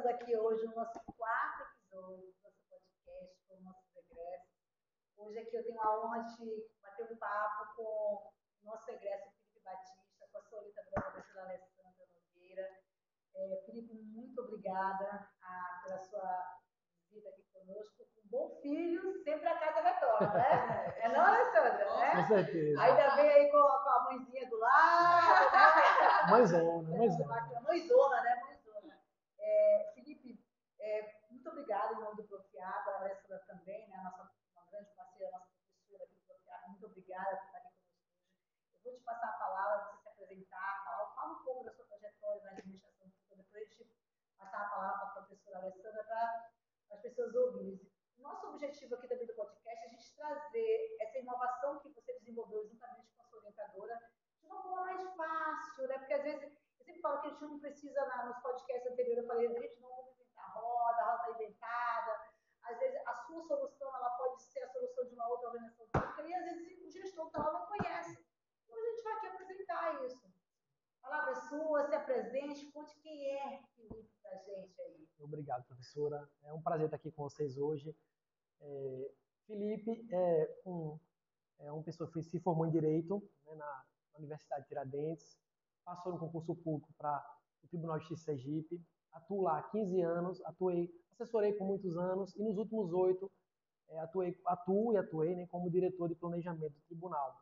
estamos aqui hoje no nosso quarto episódio do nosso podcast com o nosso egresso. Hoje aqui eu tenho a honra de bater um papo com o nosso egresso Felipe Batista, com a sua orientadora, a professora Alessandra Nogueira. Felipe, muito obrigada pela sua visita aqui conosco. Um bom filho, sempre a casa retorna, né? É não, Alessandra? Né? Com certeza. Ainda vem aí com a mãezinha do lado, né? Mãezona. Mãezona, né? Felipe, muito obrigada em nome do Profiab, a Alessandra também, né? Uma grande parceira, nossa professora aqui do Profiab. Muito obrigada por estar aqui conosco hoje. Eu vou te passar a palavra para você se apresentar, fala um pouco da sua trajetória na administração pública, depois a gente passar a palavra para a professora Alessandra para as pessoas ouvirem. Nosso objetivo aqui também do podcast é a gente trazer essa inovação que você desenvolveu juntamente com a sua orientadora de uma forma mais fácil, né? Porque às vezes eu sempre falo que a gente não precisa, nos podcasts anteriores, eu falei, a gente não vai inventar a roda está inventada. Às vezes a sua solução ela pode ser a solução de uma outra organização pública e às vezes o gestor que ela não conhece. Então a gente vai aqui apresentar isso. A palavra é sua, se apresente, conte quem é Felipe pra gente aí. Obrigado, professora. É um prazer estar aqui com vocês hoje. Felipe é uma pessoa que se formou em Direito, né, na Universidade de Tiradentes, passou no concurso público para o Tribunal de Justiça de Sergipe, atuo lá há 15 anos, assessorei por muitos anos e nos últimos 8 atuei, né, como diretor de planejamento do tribunal.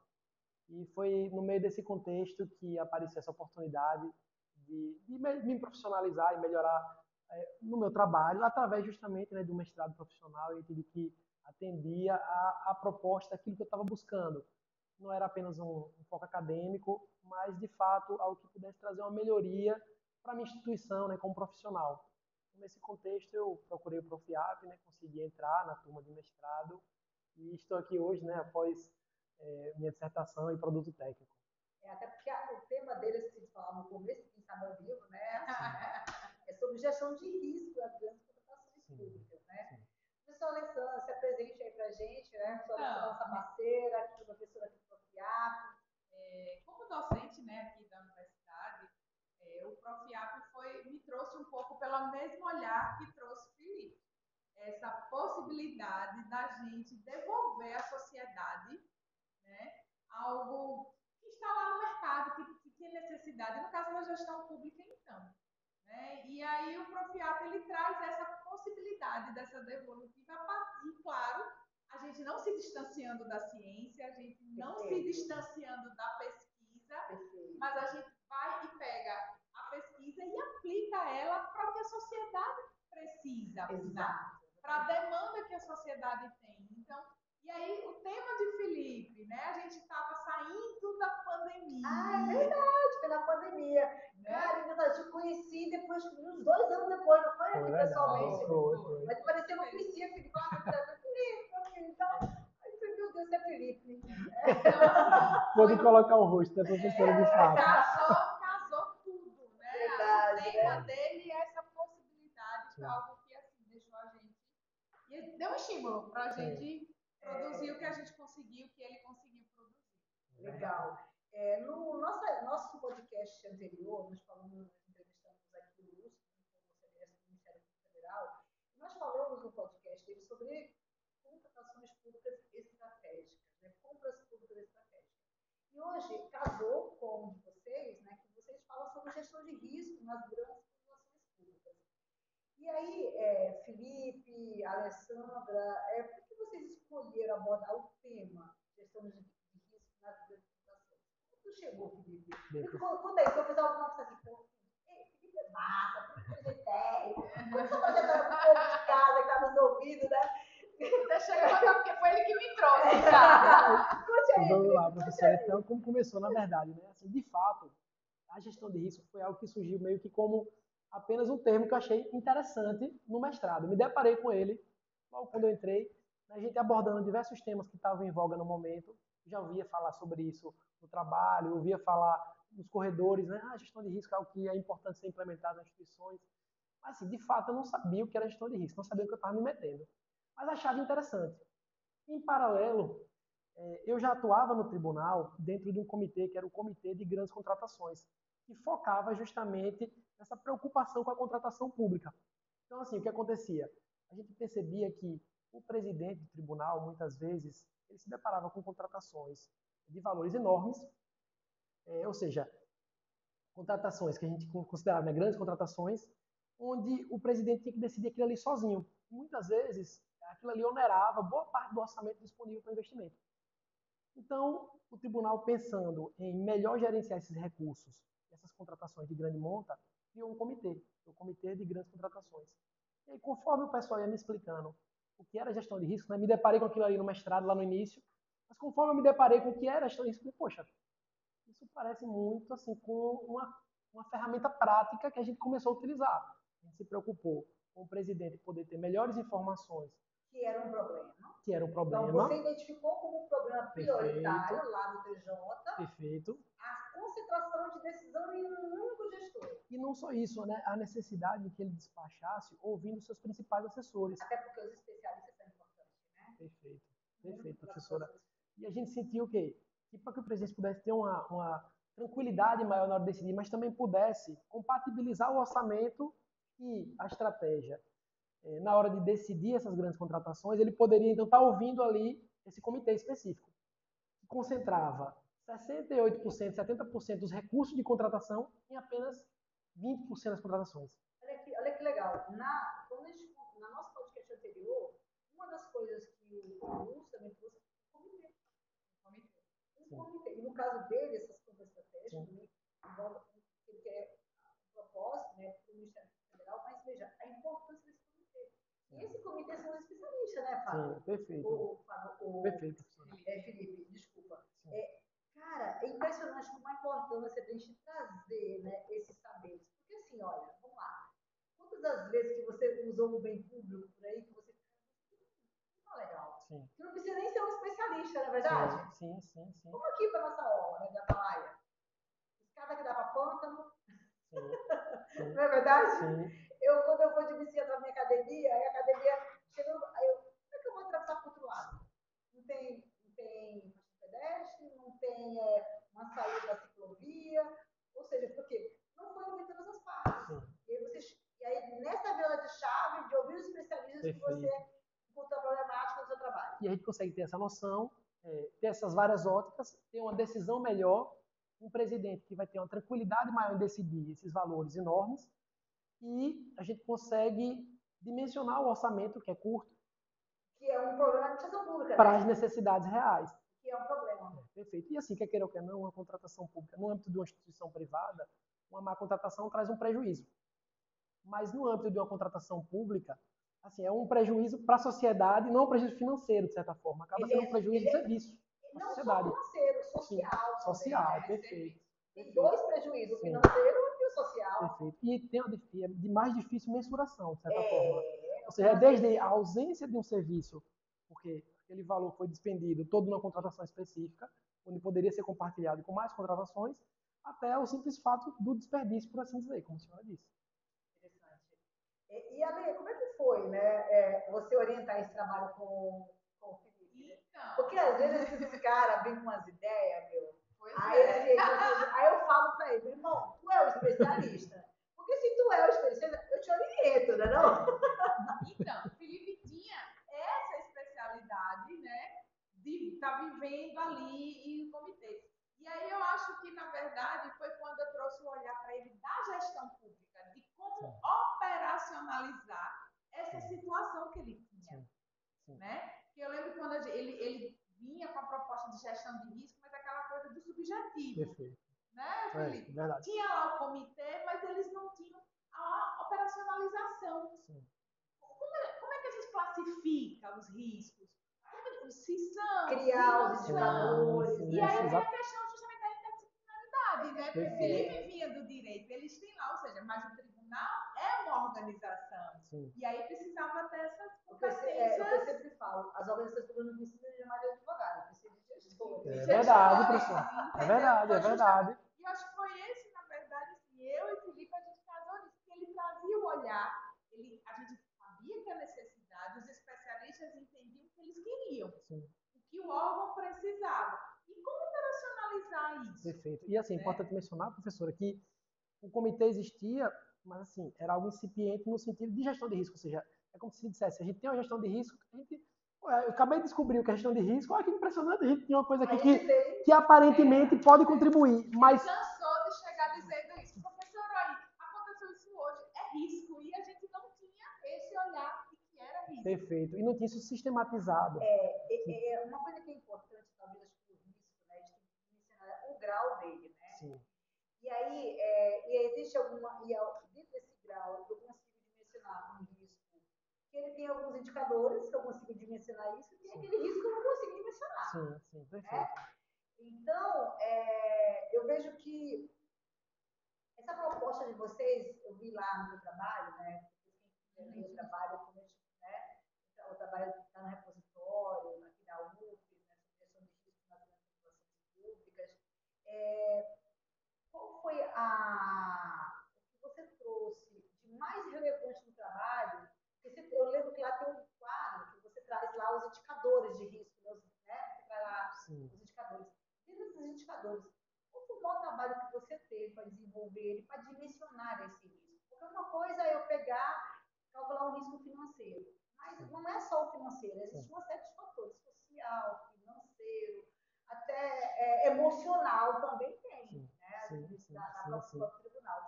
E foi no meio desse contexto que apareceu essa oportunidade de me profissionalizar e melhorar no meu trabalho, através justamente, né, do mestrado profissional. Eu entendi que atendia a proposta daquilo que eu estava buscando. Não era apenas um foco acadêmico, mas, de fato, algo que pudesse trazer uma melhoria para a minha instituição, né, como profissional. Nesse contexto, eu procurei o Profiab, né, consegui entrar na turma de mestrado e estou aqui hoje, né, após minha dissertação em produto técnico. Até porque o tema dele, se falar no começo, quem sabe ao vivo, né, é sobre gestão de risco das grandes contratações públicas, né? Sim. Professora Alessandra, se apresente aí pra gente, né? A professora Alessandra é nossa parceira, aqui, professora aqui do Profiap. Como docente, né, aqui da universidade, o Profiap me trouxe um pouco pelo mesmo olhar que trouxe o Felipe. Essa possibilidade da gente devolver à sociedade, né, algo que está lá no mercado, que tem necessidade, no caso da gestão pública, então. Né? E aí o Profiap ele traz essa possibilidade dessa devolutiva e, claro, a gente não se distanciando da ciência, a gente não se distanciando da pesquisa, mas a gente vai e pega a pesquisa e aplica ela para o que a sociedade precisa, para a demanda que a sociedade tem. Então, e aí o tema de Felipe, né? A gente estava saindo da pandemia. Ah, é verdade, pela pandemia. Né? Cara, eu te conheci depois, uns 2 anos depois, não foi aqui pessoalmente? Foi. Mas parecia que eu não conhecia Felipe. Felipe. Então, aí eu falei, meu Deus, é Felipe. Pode colocar o rosto da professora de fato. Casou tudo, né? Verdade, o tema dele é essa possibilidade, que é algo que assim, deixou a gente. E deu um estímulo para a gente produzir o que a gente conseguiu, o que ele conseguiu produzir. Legal. No nosso podcast anterior, nós entrevistamos aqui o Lúcio, como CDS do Ministério Público Federal, e nós falamos no podcast dele sobre contratações públicas estratégicas, né? Compras públicas estratégicas. E hoje casou com um de vocês, né, que vocês falam sobre gestão de risco nas grandes contratações públicas. E aí, Felipe, Alessandra, por que vocês escolheram abordar o tema gestão de risco nas grandes contratações? Como chegou, Felipe? Conta aí, o pessoal não precisa assim, pô, Felipe é massa, Felipe é técnico, como você pode entrar no povo de casa que está nos ouvindo, né? Você chegou porque foi ele que me trouxe, tá? Vamos lá, professora. Então, como começou, na verdade, né? Assim, de fato, a gestão de risco foi algo que surgiu meio que como apenas um termo que eu achei interessante no mestrado. Me deparei com ele logo quando eu entrei, né, a gente abordando diversos temas que estavam em voga no momento. Já ouvia falar sobre isso no trabalho, ouvia falar nos corredores, né? A gestão de risco é algo que é importante ser implementado nas instituições. Mas, assim, de fato, eu não sabia o que era gestão de risco, não sabia o que eu estava me metendo. Mas achava interessante. Em paralelo, eu já atuava no tribunal dentro de um comitê que era o Comitê de Grandes Contratações, que focava justamente nessa preocupação com a contratação pública. Então, assim, o que acontecia? A gente percebia que o presidente do tribunal, muitas vezes, ele se deparava com contratações de valores enormes, ou seja, contratações que a gente considerava, né, grandes contratações, onde o presidente tinha que decidir aquilo ali sozinho. E muitas vezes, aquilo ali onerava boa parte do orçamento disponível para investimento. Então, o tribunal, pensando em melhor gerenciar esses recursos, essas contratações de grande monta, criou o comitê de grandes contratações. E aí, conforme o pessoal ia me explicando o que era gestão de risco, né, me deparei com aquilo ali no mestrado, lá no início, mas conforme eu me deparei com o que era gestão de risco, eu falei, poxa, isso parece muito assim com uma ferramenta prática que a gente começou a utilizar. A gente se preocupou com o presidente poder ter melhores informações. Que era um problema. Que era um problema. Então, você identificou como um problema prioritário Perfeito. lá no TJ Perfeito. a concentração de decisão em um único gestor. E não só isso, né? A necessidade de que ele despachasse ouvindo seus principais assessores. Até porque os especialistas são importantes, né? Perfeito. Perfeito, professora. E a gente sentiu o quê? Que para que o presidente pudesse ter uma tranquilidade maior na hora de decidir, mas também pudesse compatibilizar o orçamento e a estratégia na hora de decidir essas grandes contratações, ele poderia então estar ouvindo ali esse comitê específico, que concentrava 68%, 70% dos recursos de contratação em apenas 20% das contratações. Olha que legal. Na nossa podcast anterior, uma das coisas que o Lúcio também trouxe foi o comitê. E no caso dele, essas contas estratégicas, né, ele quer um propósito, né, para o Ministério Federal, mas veja, a importância desse comitê. E esse comitê são os especialistas, né, Fábio? Sim, perfeito. Perfeito, professor. Felipe, desculpa. Cara, é impressionante como a importância de a gente trazer, né, esses saberes. Porque assim, olha, vamos lá. Quantas das vezes que você usou um bem público por aí, que você não é legal. Sim. Você não precisa nem ser um especialista, não é verdade? Sim. Como aqui para nossa aula, né, da Atalaia. Escada que dá para pântano. Sim. Não é verdade? Sim. Quando eu vou de bicicleta na minha academia, aí a academia chega, como é que eu vou atravessar para o outro lado? Não tem pedestre, não tem uma saída da ciclovia, ou seja, por quê? Não foi ouvir todas as partes. E aí, nessa virada de chave, de ouvir os especialistas, que você encontra a problemática no seu trabalho. E a gente consegue ter essa noção, ter essas várias óticas, ter uma decisão melhor, um presidente que vai ter uma tranquilidade maior em decidir esses valores enormes, e a gente consegue dimensionar o orçamento, que é curto, que é um problema de administração pública, para as necessidades reais. Que é um problema. Perfeito. E assim, quer queira ou quer não, uma contratação pública, no âmbito de uma instituição privada, uma má contratação traz um prejuízo. Mas no âmbito de uma contratação pública, assim, é um prejuízo para a sociedade, não é um prejuízo financeiro, de certa forma. Acaba sendo um prejuízo de serviço para a sociedade. Não só financeiro, social. Sim, social, também, né? Perfeito. Tem dois prejuízos, o financeiro e o social. Perfeito. E tem de mais difícil mensuração, de certa forma. Ou seja, desde a ausência de um serviço, porque aquele valor foi despendido todo numa contratação específica, onde poderia ser compartilhado com mais contratações, até o simples fato do desperdício, por assim dizer, como a senhora disse. Interessante. E Ale, como é que foi, né, você orientar esse trabalho com o Felipe? Então, porque às vezes esses caras vêm com umas ideias, meu. Aí eu falo para ele, meu irmão, tu é o especialista. Porque se tu é o especialista, eu te oriento, né, não? Então, Felipe tinha essa especialidade, né, de estar vivendo ali em comitês. E aí eu acho que, na verdade, foi quando eu trouxe o olhar para ele da gestão pública, de como operacionalizar essa situação que ele tinha. Né? Que eu lembro quando ele vinha com a proposta de gestão de risco, mas aquela coisa do subjetivo. Perfeito. Né, Felipe? Verdade. Tinha lá o comitê, mas eles não tinham a operacionalização. Sim. Como é que a gente classifica os riscos? Se são, criar os indicadores. E aí vem a questão justamente da interdisciplinaridade, né? Porque o Felipe vinha do direito, eles têm lá, ou seja, mas o tribunal é uma organização. Sim. E aí precisava ter essas competências. Eu sempre falo, as organizações públicas não precisam de mais de advogado, precisam de gestores. É verdade, professor. É verdade. E eu acho que foi esse, na verdade, assim, eu e o Felipe, a gente casou nisso, que ele trazia o olhar, a gente sabia que a necessidade, os especialistas entendiam o que eles queriam, o que o órgão precisava. E como operacionalizar isso? Perfeito. E assim, é importante mencionar, professora, que o comitê existia, mas assim, era algo incipiente no sentido de gestão de risco, ou seja, é como se dissesse, a gente tem uma gestão de risco, a gente, eu acabei de descobrir o que é gestão de risco, olha que impressionante, a gente tinha uma coisa aqui que aparentemente pode contribuir, mas... Cansou de chegar dizendo isso, professora, aí, aconteceu isso hoje, é risco, e a gente não tinha esse olhar de que era risco. Perfeito, e não tinha isso sistematizado. Uma coisa que é importante, talvez, acho que o risco, né, a gente tem que mencionar o grau dele, né? Sim. E aí, existe alguma, dentro desse grau, eu consigo dimensionar um risco, que ele tem alguns indicadores que eu consigo dimensionar isso, e tem aquele risco que eu não consigo dimensionar. Sim, perfeito. Então, eu vejo que essa proposta de vocês, eu vi lá no meu trabalho, né? Quem quiser ver o trabalho, né? O trabalho está no repositório, aqui na UF, né? Sobre gestão de risco nas relações públicas. Qual foi o que você trouxe de mais relevante no trabalho? Porque eu lembro que lá tem um quadro que você traz lá os indicadores de risco, né? Você traz lá os indicadores. Dentro desses indicadores, qual foi o maior trabalho que você teve para desenvolver ele, para dimensionar esse risco? Porque uma coisa é eu pegar, calcular um risco financeiro, mas não é só o financeiro, existe uma série de fatores, social, financeiro, até emocional também tem, da própria tribunal.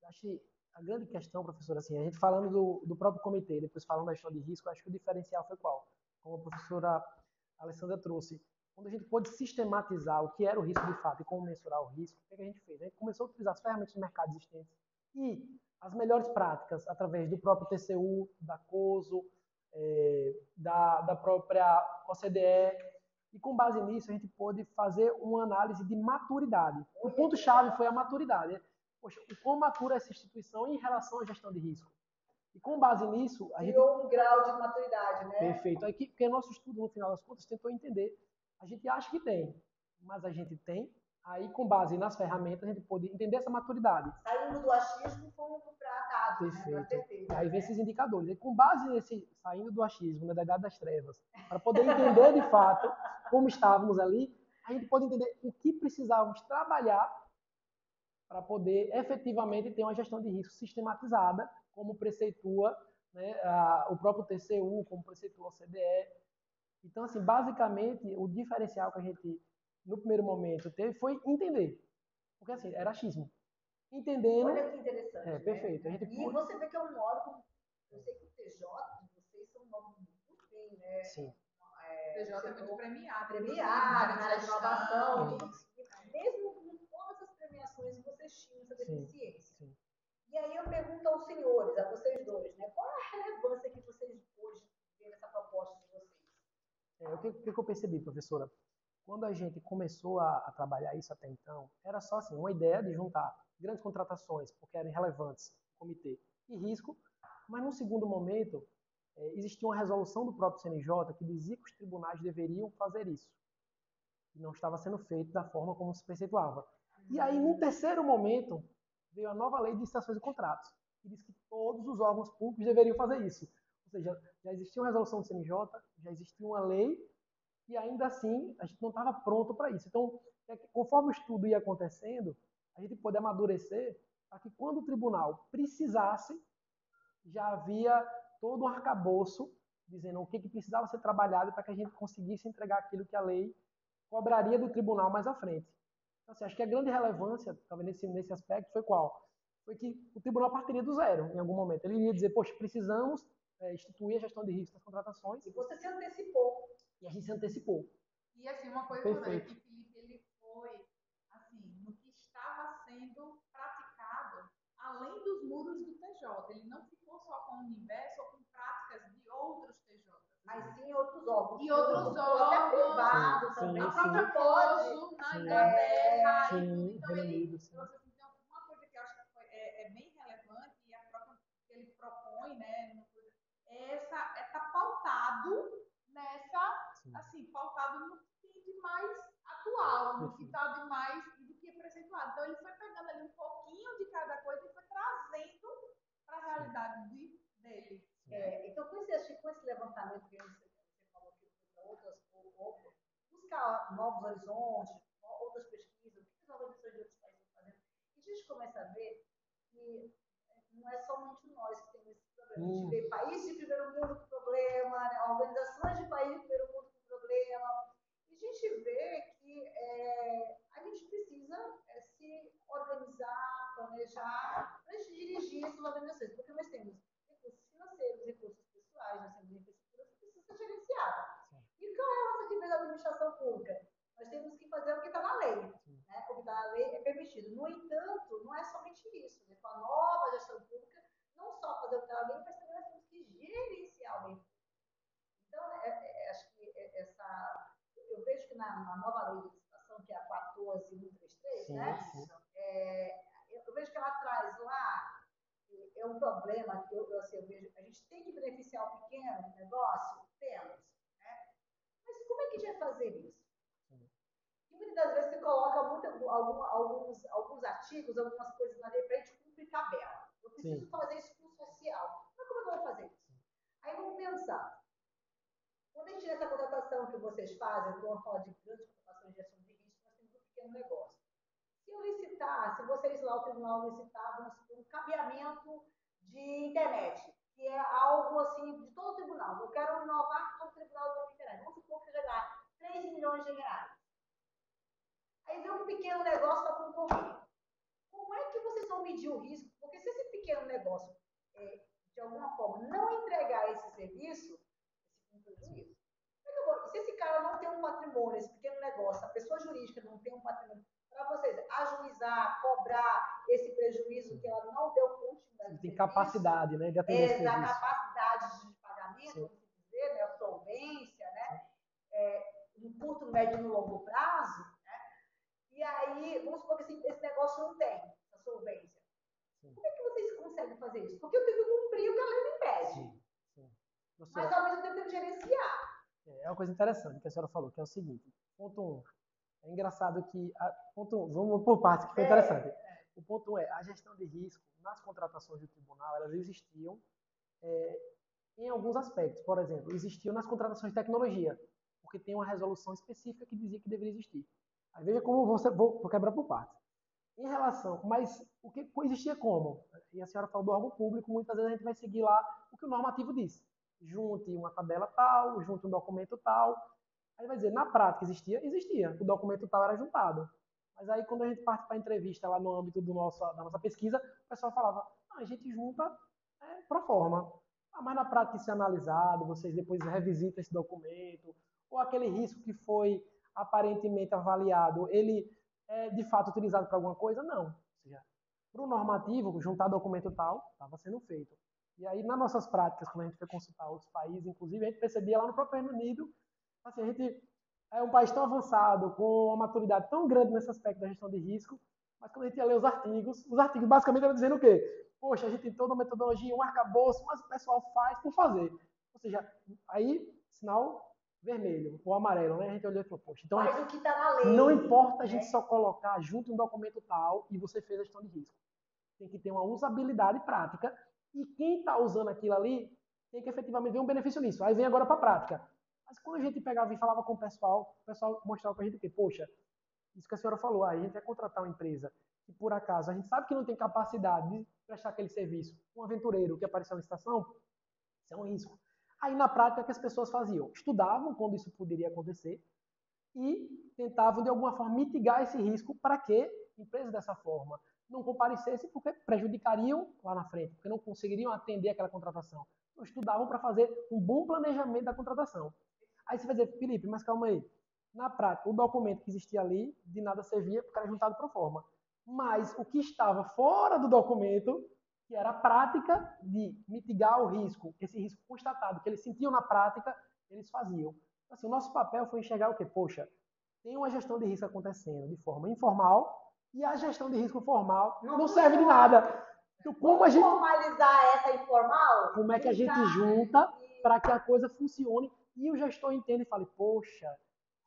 Acho que a grande questão, professora, assim, a gente falando do próprio comitê, depois falando da gestão de risco, acho que o diferencial foi qual? Como a professora Alessandra trouxe, quando a gente pôde sistematizar o que era o risco de fato e como mensurar o risco, o que a gente fez? A gente começou a utilizar as ferramentas de mercado existentes e as melhores práticas através do próprio TCU, da COSO, da própria OCDE, e com base nisso a gente pôde fazer uma análise de maturidade. O ponto-chave foi a maturidade. Poxa, o quão matura essa instituição em relação à gestão de risco? E com base nisso, a gente... Criou um grau de maturidade, né? Perfeito. Aqui, porque nosso estudo, no final das contas, tentou entender. A gente acha que tem, mas a gente tem. Aí, com base nas ferramentas, a gente pôde entender essa maturidade. Saindo do achismo, fomos para dados, perfeito. Né? Certeza, e aí vem esses indicadores. E com base nesse, saindo do achismo, da idade das trevas, para poder entender de fato como estávamos ali, a gente pode entender o que precisávamos trabalhar para poder efetivamente ter uma gestão de risco sistematizada, como preceitua, né, o próprio TCU, como preceitua o CDE. Então, assim, basicamente, o diferencial que a gente, no primeiro momento, teve foi entender. Porque, assim, era achismo. Entendendo... Olha que interessante, perfeito. Né? E você vê que é um órgão, eu sei que o TJ, vocês são um órgão muito bem, né? Sim. O TJ é muito premiado. Premiado, na área de inovação. Mesmo com todas as premiações, vocês tinham essa deficiência. Sim. E aí eu pergunto aos senhores, a vocês dois, né? Qual é a relevância que vocês hoje têm nessa proposta de vocês? O que eu percebi, professora? Quando a gente começou a trabalhar isso até então, era só assim, uma ideia de juntar grandes contratações, porque eram relevantes, comitê, e risco, mas no segundo momento, existia uma resolução do próprio CNJ que dizia que os tribunais deveriam fazer isso. E não estava sendo feito da forma como se preceituava. E aí, no terceiro momento, veio a nova lei de licitações e contratos, que diz que todos os órgãos públicos deveriam fazer isso. Ou seja, já existia uma resolução do CNJ, já existia uma lei, e ainda assim a gente não estava pronto para isso. Então, conforme o estudo ia acontecendo, a gente pôde amadurecer para que quando o tribunal precisasse, já havia todo um arcabouço dizendo o que precisava ser trabalhado para que a gente conseguisse entregar aquilo que a lei cobraria do tribunal mais à frente. Então, assim, acho que a grande relevância, talvez nesse aspecto, foi qual? Foi que o tribunal partiria do zero em algum momento. Ele iria dizer, poxa, precisamos instituir a gestão de risco das contratações. E você se antecipou. E a gente se antecipou. E assim, uma coisa que Felipe, ele foi, assim, no que estava sendo praticado, além dos muros do TJ. Ele não ficou só com o universo ou com práticas de outros TJs. Mas sim outros órgãos. E outros órgãos. Até privados também. A própria COSO, na Inglaterra. Sim, então, ele trouxe assim, uma coisa que eu acho que é bem relevante e a própria que ele propõe, né, tá pautado nessa, assim, pautado no que tem de mais atual, no que está de mais do que é preceituado. Então, ele foi pegando ali um pouquinho de cada coisa e foi trazendo para a realidade dele. Então, com esse levantamento que você falou aqui, buscar novos horizontes, outras pesquisas, o que as organizações de outros países estão fazendo, e a gente começa a ver que A gente vê países de primeiro mundo com problema, né? Organizações de países de primeiro mundo com problema. E a gente vê que a gente precisa se organizar, planejar, para a gente dirigir essas organizações. Porque nós temos recursos financeiros, recursos pessoais, nós temos infraestrutura que precisa ser gerenciada. E qual é a nossa atividade da administração pública? Nós temos que fazer o que está na lei. Né? O que está na lei é permitido. No entanto, não é somente isso. Né? Com a nova gestão pública, não só fazer o que está na lei, mas também nós temos que gerenciar o bem público. Então, acho que eu vejo que na nova lei de licitação, que é a 14133, né? Eu vejo que ela traz lá um problema que eu vejo. A gente tem que beneficiar o pequeno negócio? Temos. Né? Mas como é que a gente vai fazer isso? E muitas das vezes você coloca alguns artigos, algumas coisas na lei para a gente cumprir tabela. Eu preciso fazer isso com o social. Mas como eu vou fazer isso? Aí vamos pensar. Quando a gente nessa contratação que vocês fazem, vamos falar de grandes contratações de gestão de risco, nós temos um pequeno negócio. Se eu licitar, se vocês lá, o tribunal licitar, vamos supor, um cabeamento de internet, que é algo assim de todo o tribunal. Eu quero inovar todo o tribunal da internet. Vamos supor que seja lá 3 milhões de reais. Aí vem um pequeno negócio para concorrer. Como é que vocês vão medir o risco? Porque se esse pequeno negócio, de alguma forma, não entregar esse serviço, esse prejuízo, se esse cara não tem um patrimônio, esse pequeno negócio, a pessoa jurídica não tem um patrimônio, para vocês ajuizar, cobrar esse prejuízo que ela não deu continuidade. Tem capacidade, né, de atender esse serviço. A capacidade de pagamento, vamos dizer, né, a solvência, né, no curto, médio e no longo prazo, né, e aí, vamos supor que esse negócio não tem a solvência. Como é que vocês conseguem fazer isso? Porque eu tenho que cumprir o que a lei me pede. Mas ao mesmo tempo eu tenho que gerenciar. É uma coisa interessante que a senhora falou, que é o seguinte. Ponto 1. É engraçado que... vamos por partes, que foi interessante. O ponto 1 é, a gestão de risco, nas contratações do tribunal, elas existiam em alguns aspectos. Por exemplo, existiam nas contratações de tecnologia, porque tem uma resolução específica que dizia que deveria existir. Aí veja como vou quebrar por partes. Em relação, mas o que existia como? E a senhora falou do órgão público, muitas vezes a gente vai seguir lá o que o normativo diz. Junte uma tabela tal, junte um documento tal. Aí vai dizer, na prática existia. O documento tal era juntado. Mas aí quando a gente parte para a entrevista lá no âmbito da nossa pesquisa, o pessoal falava, não, a gente junta pro forma. Mas na prática isso é analisado, vocês depois revisitam esse documento, ou aquele risco que foi aparentemente avaliado, ele é de fato utilizado para alguma coisa? Não. Ou seja, para o normativo, juntar documento tal, estava sendo feito. E aí, nas nossas práticas, quando a gente foi consultar outros países, inclusive, a gente percebia lá no próprio Reino Unido, assim, a gente é um país tão avançado, com uma maturidade tão grande nesse aspecto da gestão de risco, mas quando a gente ia ler os artigos basicamente eram dizendo o quê? Poxa, a gente tem toda uma metodologia, um arcabouço, mas o pessoal faz por fazer. Ou seja, aí, sinal vermelho ou amarelo, né? A gente olhou e falou, poxa, então faz o que está na lei. Não importa a gente só colocar junto um documento tal e você fez a gestão de risco. Tem que ter uma usabilidade prática e quem está usando aquilo ali tem que efetivamente ver um benefício nisso. Aí vem agora para a prática. Mas quando a gente pegava e falava com o pessoal mostrava para a gente o quê? Poxa, isso que a senhora falou, a gente vai contratar uma empresa que por acaso a gente sabe que não tem capacidade de prestar aquele serviço, um aventureiro que apareceu na licitação, isso é um risco. Aí na prática o que as pessoas faziam? Estudavam quando isso poderia acontecer e tentavam de alguma forma mitigar esse risco para que empresas dessa forma não comparecessem porque prejudicariam lá na frente, porque não conseguiriam atender aquela contratação. Então, estudavam para fazer um bom planejamento da contratação. Aí você vai dizer, Felipe, mas calma aí. Na prática, o documento que existia ali de nada servia porque era juntado pro forma. Mas o que estava fora do documento, que era a prática de mitigar o risco, esse risco constatado, que eles sentiam na prática, eles faziam. Assim, o nosso papel foi enxergar o quê? Poxa, tem uma gestão de risco acontecendo de forma informal e a gestão de risco formal não serve de nada. Então, como a gente formalizar essa informal? Como é que a gente junta para que a coisa funcione e o gestor entenda e fale, poxa,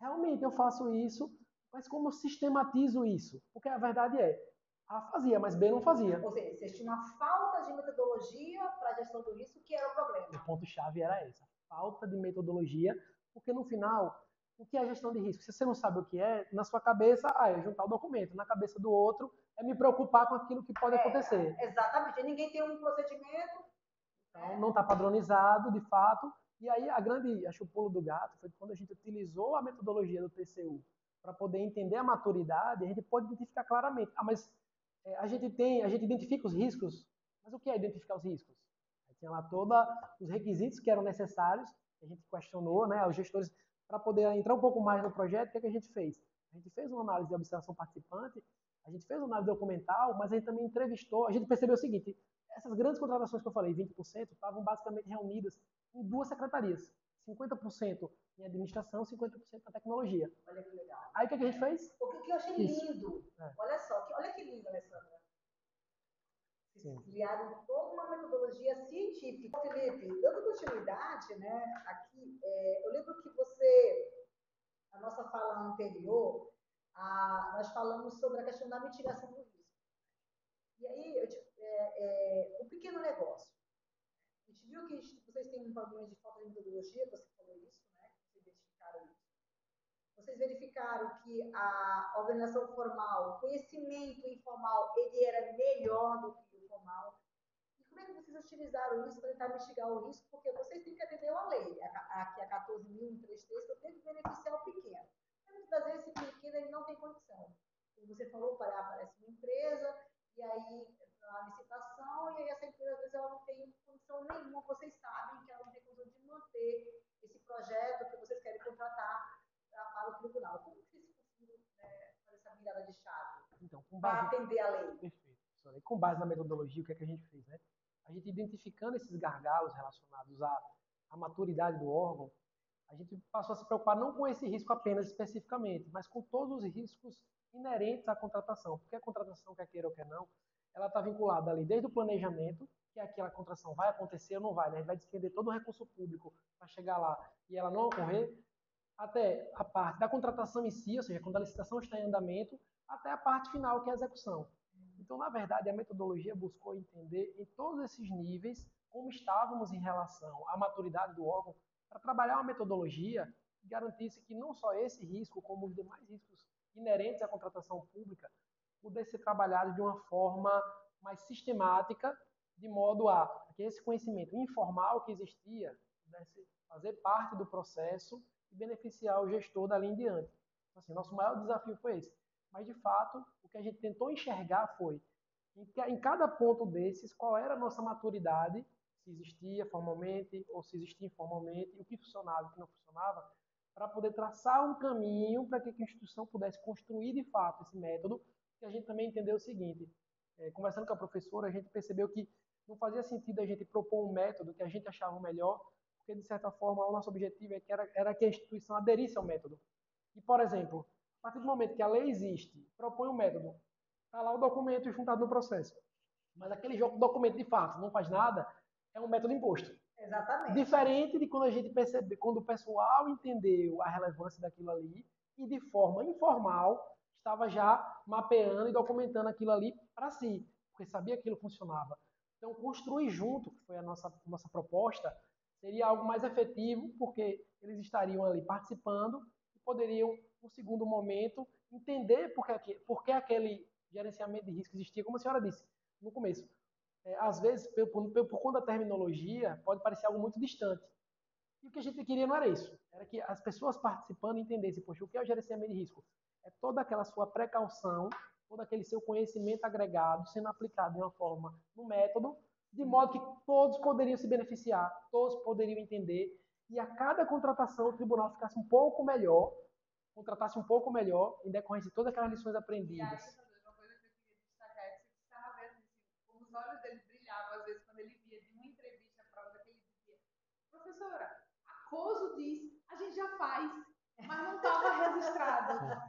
realmente eu faço isso, mas como eu sistematizo isso? Porque a verdade é, A fazia, mas B não fazia. Ou seja, você tinha uma falta de metodologia para a gestão do risco, que era o problema. O ponto-chave era essa, falta de metodologia, porque no final, o que é gestão de risco? Se você não sabe o que é, na sua cabeça, é juntar o documento. Na cabeça do outro, é me preocupar com aquilo que pode acontecer. Exatamente. E ninguém tem um procedimento, Então, não está padronizado, de fato. E aí, acho que o pulo do gato foi quando a gente utilizou a metodologia do TCU para poder entender a maturidade, a gente pode identificar claramente. Mas a gente identifica os riscos, mas o que é identificar os riscos? Aí tinha lá todos os requisitos que eram necessários, que a gente questionou, né, os gestores, para poder entrar um pouco mais no projeto, o que, é que a gente fez? A gente fez uma análise de observação participante, a gente fez uma análise documental, mas a gente também entrevistou, a gente percebeu o seguinte, essas grandes contratações que eu falei, 20%, estavam basicamente reunidas em 2 secretarias. 50% em administração, 50% na tecnologia. Olha que legal. Aí o que a gente fez? O que eu achei lindo, olha só, olha que lindo, Alessandra. Vocês criaram toda uma metodologia científica. Felipe, dando continuidade, né, aqui, eu lembro que a nossa fala anterior, nós falamos sobre a questão da mitigação do risco. E aí, o pequeno negócio. A gente viu que vocês têm um problema de falta de metodologia, você falou isso, né? Vocês identificaram isso. Vocês verificaram que a organização formal, o conhecimento informal, ele era melhor do que o formal. E como é que vocês utilizaram isso para tentar mitigar o risco? Porque vocês têm que atender uma lei, aqui a 14.133, que eu tenho que beneficiar o pequeno. Muitas das vezes, esse pequeno ele não tem condição. Como você falou, aparece uma empresa, e aí na licitação, e aí essa empresa, às vezes, ela não tem condição nenhuma. Vocês sabem que ela não tem condição de manter esse projeto que vocês querem contratar para o tribunal. Como que vocês conseguiram fazer essa virada de chave então, para atender a lei? Perfeito. Com base na metodologia, o que é que a gente fez? Né? A gente identificando esses gargalos relacionados à maturidade do órgão, a gente passou a se preocupar não com esse risco apenas especificamente, mas com todos os riscos inerentes à contratação. Porque a contratação, quer queira ou quer não, ela está vinculada ali desde o planejamento, que aquela contratação vai acontecer ou não vai, né? A gente vai despender todo o recurso público para chegar lá e ela não ocorrer, até a parte da contratação em si, ou seja, quando a licitação está em andamento, até a parte final, que é a execução. Então, na verdade, a metodologia buscou entender em todos esses níveis como estávamos em relação à maturidade do órgão para trabalhar uma metodologia que garantisse que não só esse risco, como os demais riscos inerentes à contratação pública, pudesse ser trabalhado de uma forma mais sistemática, de modo a que esse conhecimento informal que existia pudesse fazer parte do processo e beneficiar o gestor dali em diante. Então, assim, nosso maior desafio foi esse. Mas, de fato, o que a gente tentou enxergar foi, em cada ponto desses, qual era a nossa maturidade, se existia formalmente ou se existia informalmente, o que funcionava e o que não funcionava, para poder traçar um caminho para que a instituição pudesse construir, de fato, esse método. E a gente também entendeu o seguinte, conversando com a professora, a gente percebeu que não fazia sentido a gente propor um método que a gente achava melhor, porque, de certa forma, o nosso objetivo era que a instituição aderisse ao método. E, por exemplo, a partir do momento que a lei existe, propõe um método, está lá o documento juntado no processo, mas aquele documento, de fato, não faz nada, é um método imposto. Exatamente. Diferente de quando a gente percebe, quando o pessoal entendeu a relevância daquilo ali e, de forma informal, estava já mapeando e documentando aquilo ali para si, porque sabia que aquilo funcionava. Então, construir junto, que foi a nossa proposta, seria algo mais efetivo, porque eles estariam ali participando e poderiam, no segundo momento, entender por que aquele gerenciamento de risco existia, como a senhora disse no começo. Às vezes, por conta da terminologia, pode parecer algo muito distante. E o que a gente queria não era isso. Era que as pessoas participando entendessem, poxa, o que é o gerenciamento de risco? É toda aquela sua precaução, todo aquele seu conhecimento agregado sendo aplicado de uma forma, no método, de modo que todos poderiam se beneficiar, todos poderiam entender, e a cada contratação o tribunal ficasse um pouco melhor, contratasse um pouco melhor, em decorrência de todas aquelas lições aprendidas. E aí, uma coisa que eu queria destacar é que você estava vendo, assim, como os olhos dele brilhavam, às vezes, quando ele via de uma entrevista para outra, que ele dizia, professora, a COSO diz, a gente já faz, mas não estava registrado.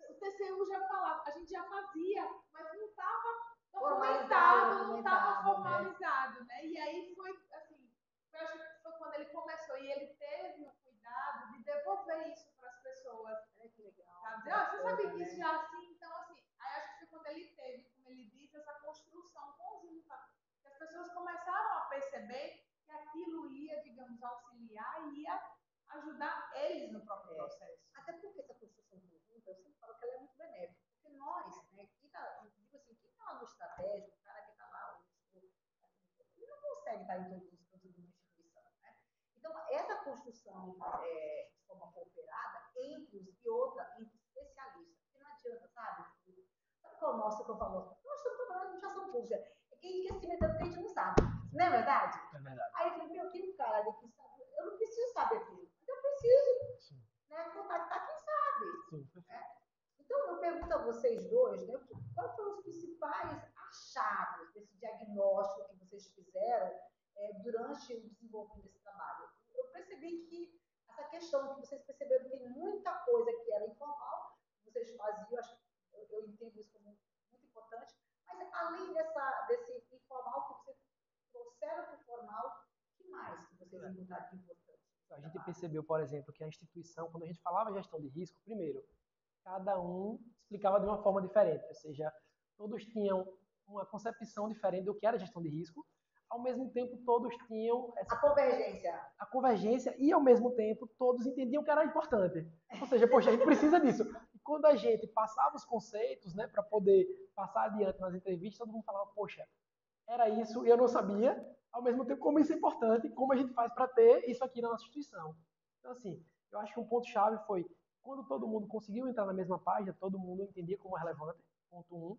O TCU já falava, a gente já fazia, mas não estava documentado, não estava formalizado, né? E aí foi, assim, eu acho que foi quando ele começou e ele teve o cuidado de devolver isso para as pessoas. Olha que legal. Sabe? Você sabia que isso já é assim? Então, assim, aí acho que foi quando ele teve, como ele disse, essa construção conjunta. Que as pessoas começaram a perceber que aquilo ia, digamos, auxiliar e ia ajudar eles no próprio processo. Até porque essa construção conjunta, eu sempre falo que ela é muito benéfica. Porque nós, né, digo assim, quem está lá no estratégico, o cara que está lá, ele não consegue estar está em todos os cantos de uma instituição. Né? Então, essa construção de forma cooperada entre os e outra, entre especialistas, porque não adianta, sabe? Sabe qual é o nosso que eu falo? Nós estamos trabalhando em administração pública. É que a gente quer se meter no que a gente não sabe. Não é verdade? É verdade. Aí eu falei, meu, tem um cara ali que sabe. Eu não preciso saber aquilo, mas eu preciso, né, contactar quem sabe. Sim. Né? Então, eu pergunto a vocês dois, né, quais foram os principais achados desse diagnóstico que vocês fizeram durante o desenvolvimento desse trabalho? Eu percebi que essa questão que vocês perceberam que tem muita coisa que era informal, que vocês faziam, eu entendo isso como muito importante, mas além desse informal que vocês trouxeram para o formal, o que mais que vocês encontraram de importante? A gente percebeu, por exemplo, que a instituição, quando a gente falava gestão de risco, primeiro, cada um explicava de uma forma diferente, ou seja, todos tinham uma concepção diferente do que era gestão de risco, ao mesmo tempo todos tinham a convergência e ao mesmo tempo todos entendiam que era importante. Ou seja, poxa, a gente precisa disso. E quando a gente passava os conceitos, né, para poder passar adiante nas entrevistas, todo mundo falava, poxa, era isso e eu não sabia, ao mesmo tempo como isso é importante, como a gente faz para ter isso aqui na nossa instituição. Então, assim, eu acho que um ponto-chave foi quando todo mundo conseguiu entrar na mesma página, todo mundo entendia como é relevante, ponto 1.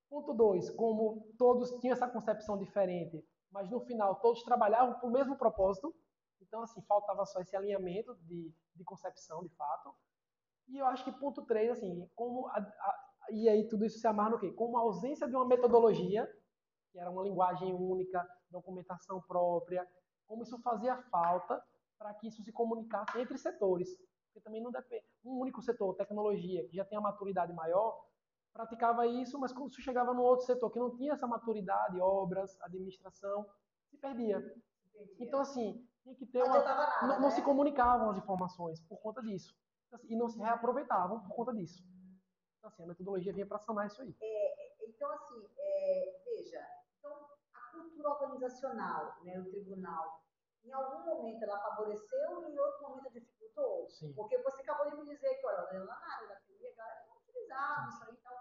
Ponto 2, como todos tinham essa concepção diferente, mas no final todos trabalhavam para o mesmo propósito, então, assim, faltava só esse alinhamento de concepção, de fato. E eu acho que ponto 3, assim, e aí tudo isso se amarra no quê? Como a ausência de uma metodologia, que era uma linguagem única, documentação própria, como isso fazia falta para que isso se comunicasse entre setores. Porque também não depende. Um único setor, tecnologia, que já tem a maturidade maior, praticava isso, mas quando isso chegava no outro setor que não tinha essa maturidade, obras, administração, se perdia. Então, assim, tinha que ter uma. Não se comunicavam as informações por conta disso. E não se reaproveitavam por conta disso. Então, assim, a metodologia vinha para sanar isso aí. Então, assim, veja, então, a cultura organizacional, né, o tribunal, em algum momento ela favoreceu e em outro momento dificultou? Sim. Porque você acabou de me dizer que, olha, na área da TI, a galera não utilizava isso aí e tal.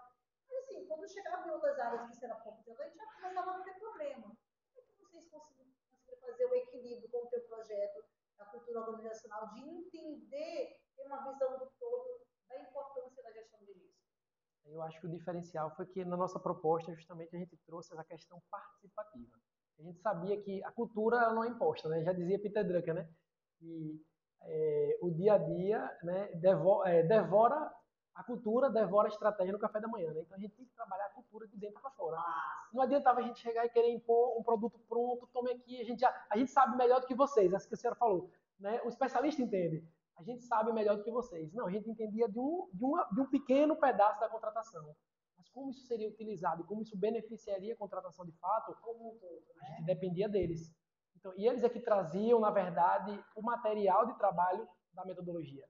Mas, assim, quando chegava em outras áreas que será pouco tempo, a gente já começava a ter problema. Como é que vocês conseguiram fazer o equilíbrio com o teu projeto da cultura organizacional, de entender, ter uma visão do todo da importância da gestão de risco? Eu acho que o diferencial foi que na nossa proposta justamente a gente trouxe essa questão participativa. A gente sabia que a cultura ela não é imposta, né? Já dizia Peter Drucker, né? Que o dia a dia, né, devora a cultura, devora a estratégia no café da manhã, né? Então a gente tem que trabalhar a cultura de dentro para fora. Não adiantava a gente chegar e querer impor um produto pronto, tome aqui, a gente sabe melhor do que vocês, assim que a senhora falou, né? O especialista entende. A gente sabe melhor do que vocês. Não, a gente entendia de um pequeno pedaço da contratação. Mas como isso seria utilizado e como isso beneficiaria a contratação de fato, a gente dependia deles. Então, e eles é que traziam, na verdade, o material de trabalho da metodologia.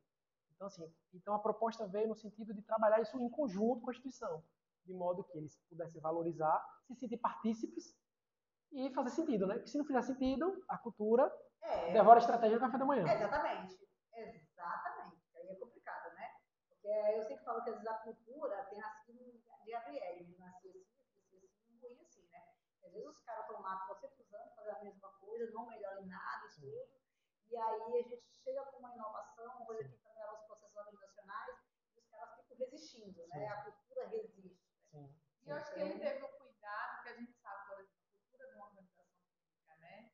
Então, assim, a proposta veio no sentido de trabalhar isso em conjunto com a instituição, de modo que eles pudessem valorizar, se sentir partícipes e fazer sentido, né? Porque se não fizer sentido, a cultura devora a estratégia do café da manhã. Exatamente. Aí é complicado, né? Porque eu sempre falo que às vezes a cultura tem a síndrome de Gabriele, ele nasceu assim, cresceu assim, morria assim, né? Às vezes os caras estão lá com você usando, fazendo a mesma coisa, não melhoram em nada, isso tudo. E aí a gente chega com uma inovação, uma coisa que também é os processos organizacionais, e os caras ficam resistindo, né? A cultura resiste. Né? E eu acho que ele teve um cuidado, que a gente sabe, por exemplo, a cultura de uma organização pública, né?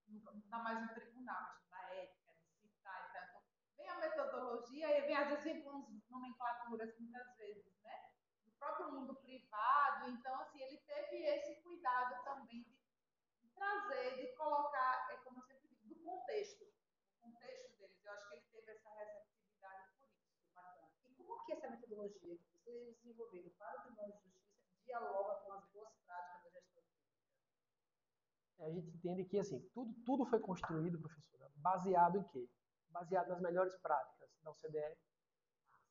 Não está mais no tribunal, a questão da ética, de citar e tanto. Vem a metodologia e vem, às vezes, vem com nomenclaturas, muitas vezes, né? Do próprio mundo privado. Então, assim, ele teve esse cuidado também de trazer, de colocar, como eu sempre digo, do contexto. O contexto deles. Eu acho que ele teve essa receptividade por isso. Bacana. E como que essa metodologia que vocês desenvolveram para o Tribunal de Justiça dialoga com as boas práticas da gestão pública? A gente entende que, assim, tudo foi construído, professora, baseado em quê? Baseado nas melhores práticas da OCDE,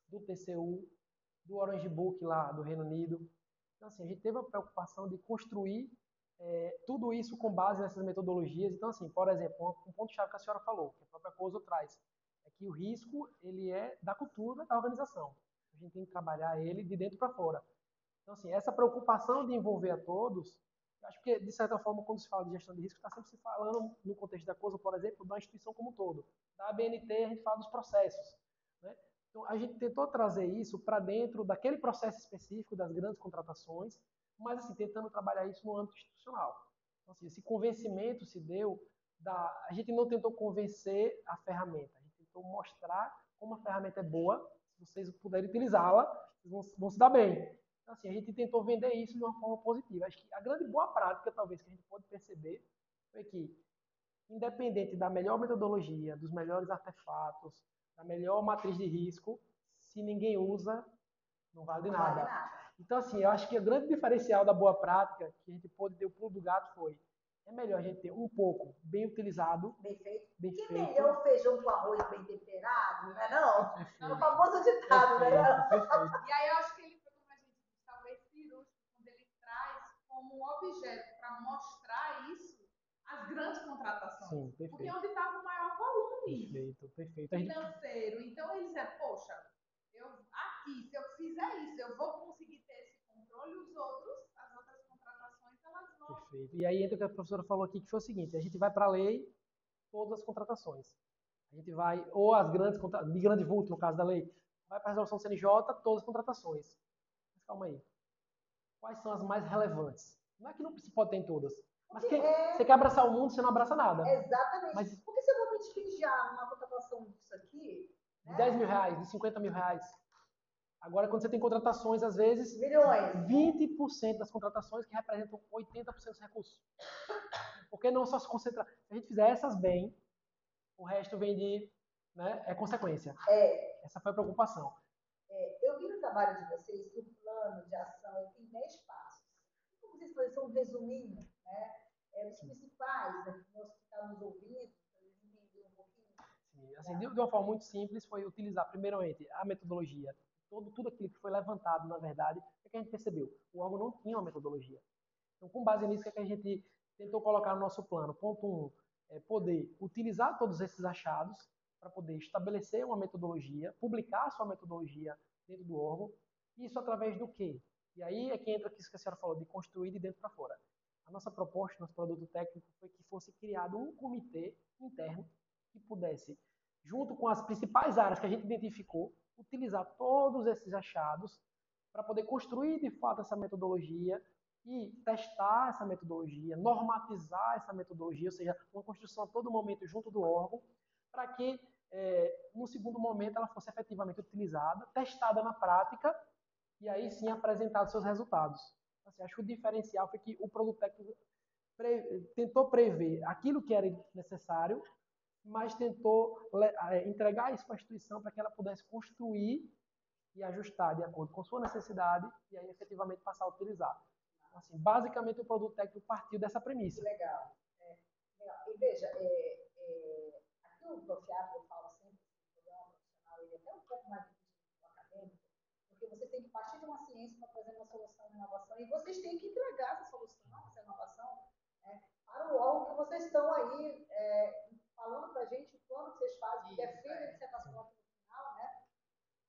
do TCU, do Orange Book lá do Reino Unido. Então, assim, a gente teve a preocupação de construir tudo isso com base nessas metodologias. Então, assim, por exemplo, um ponto-chave que a senhora falou, que a própria COSO traz, é que o risco ele é da cultura da organização. A gente tem que trabalhar ele de dentro para fora. Então, assim, essa preocupação de envolver a todos Eu acho que, de certa forma, quando se fala de gestão de risco, está sempre se falando, no contexto da coisa, por exemplo, da instituição como um todo. Da ABNT, a gente fala dos processos. Né? Então, a gente tentou trazer isso para dentro daquele processo específico das grandes contratações, mas, assim, tentando trabalhar isso no âmbito institucional. Então, assim, esse convencimento se deu a gente não tentou convencer a ferramenta, a gente tentou mostrar como a ferramenta é boa, se vocês puderem utilizá-la, vocês vão se dar bem. Então, assim, a gente tentou vender isso de uma forma positiva. Acho que a grande boa prática, talvez, que a gente pode perceber foi que, independente da melhor metodologia, dos melhores artefatos, da melhor matriz de risco, se ninguém usa, não vale de nada. Então, assim, eu acho que o grande diferencial da boa prática que a gente pôde ter o pulo do gato foi é melhor a gente ter um pouco bem utilizado. Bem feito. Bem que feito. melhor o feijão com arroz bem temperado, não é não? É o famoso ditado, né? Perfeito. E aí eu acho que ele foi, como a gente disse, talvez cirúrgico, quando ele traz como um objeto para mostrar isso, as grandes contratações. Sim, perfeito. Porque é onde estava o maior volume perfeito. financeiro. Então ele dizia, poxa, aqui, se eu fizer isso, eu vou conseguir ter esse controle, as outras contratações, elas vão. Perfeito. E aí entra o que a professora falou aqui, que foi o seguinte, a gente vai para a lei, todas as contratações. A gente vai, ou as grandes, de grande vulto, no caso da lei, vai para a resolução CNJ, todas as contratações. Mas calma aí. Quais são as mais relevantes? Não é que não se pode ter em todas. Mas você quer abraçar o mundo, você não abraça nada. Exatamente. Mas, porque se eu vou me desfinjar numa contratação disso aqui... De 10 mil reais, de 50 mil reais. Agora, quando você tem contratações, às vezes... Milhões. 20% das contratações que representam 80% dos recursos. Por que não só se concentrar? Se a gente fizer essas bem, o resto vem de... Né, é consequência. Essa foi a preocupação. Eu vi no trabalho de vocês que o plano de ação tem 10 passos. Como vocês fazem, são um resuminho, né? Os principais, né, que estão nos ouvindo, para eles entenderem um pouquinho. Sim, assim, de uma forma muito simples, foi utilizar, primeiramente, a metodologia. Tudo aquilo que foi levantado, na verdade, é que a gente percebeu. O órgão não tinha uma metodologia. Então, com base nisso, é que a gente tentou colocar no nosso plano. Ponto 1, poder utilizar todos esses achados para poder estabelecer uma metodologia, publicar a sua metodologia dentro do órgão. Isso através do quê? E aí é que entra isso que a senhora falou, de construir de dentro para fora. A nossa proposta, nosso produto técnico, foi que fosse criado um comitê interno que pudesse, junto com as principais áreas que a gente identificou, utilizar todos esses achados para poder construir de fato essa metodologia e testar essa metodologia, normatizar essa metodologia, ou seja, uma construção a todo momento junto do órgão, para que no segundo momento ela fosse efetivamente utilizada, testada na prática e aí sim apresentado seus resultados. Assim, acho que o diferencial foi que o produto técnico tentou prever aquilo que era necessário, mas tentou entregar isso para a instituição para que ela pudesse construir e ajustar de acordo com sua necessidade e aí efetivamente passar a utilizar. Assim, basicamente o produto técnico partiu dessa premissa. Legal. Legal. E veja, aqui o Profiap, eu falo sempre, o programa profissional, ele é até um pouco mais difícil do acadêmico, porque você tem que partir de uma ciência para trazer uma solução de inovação e vocês têm que entregar essa solução, essa inovação, para o órgão que vocês estão aí falando para a gente o plano que vocês fazem, que é feito de certa forma no final, né?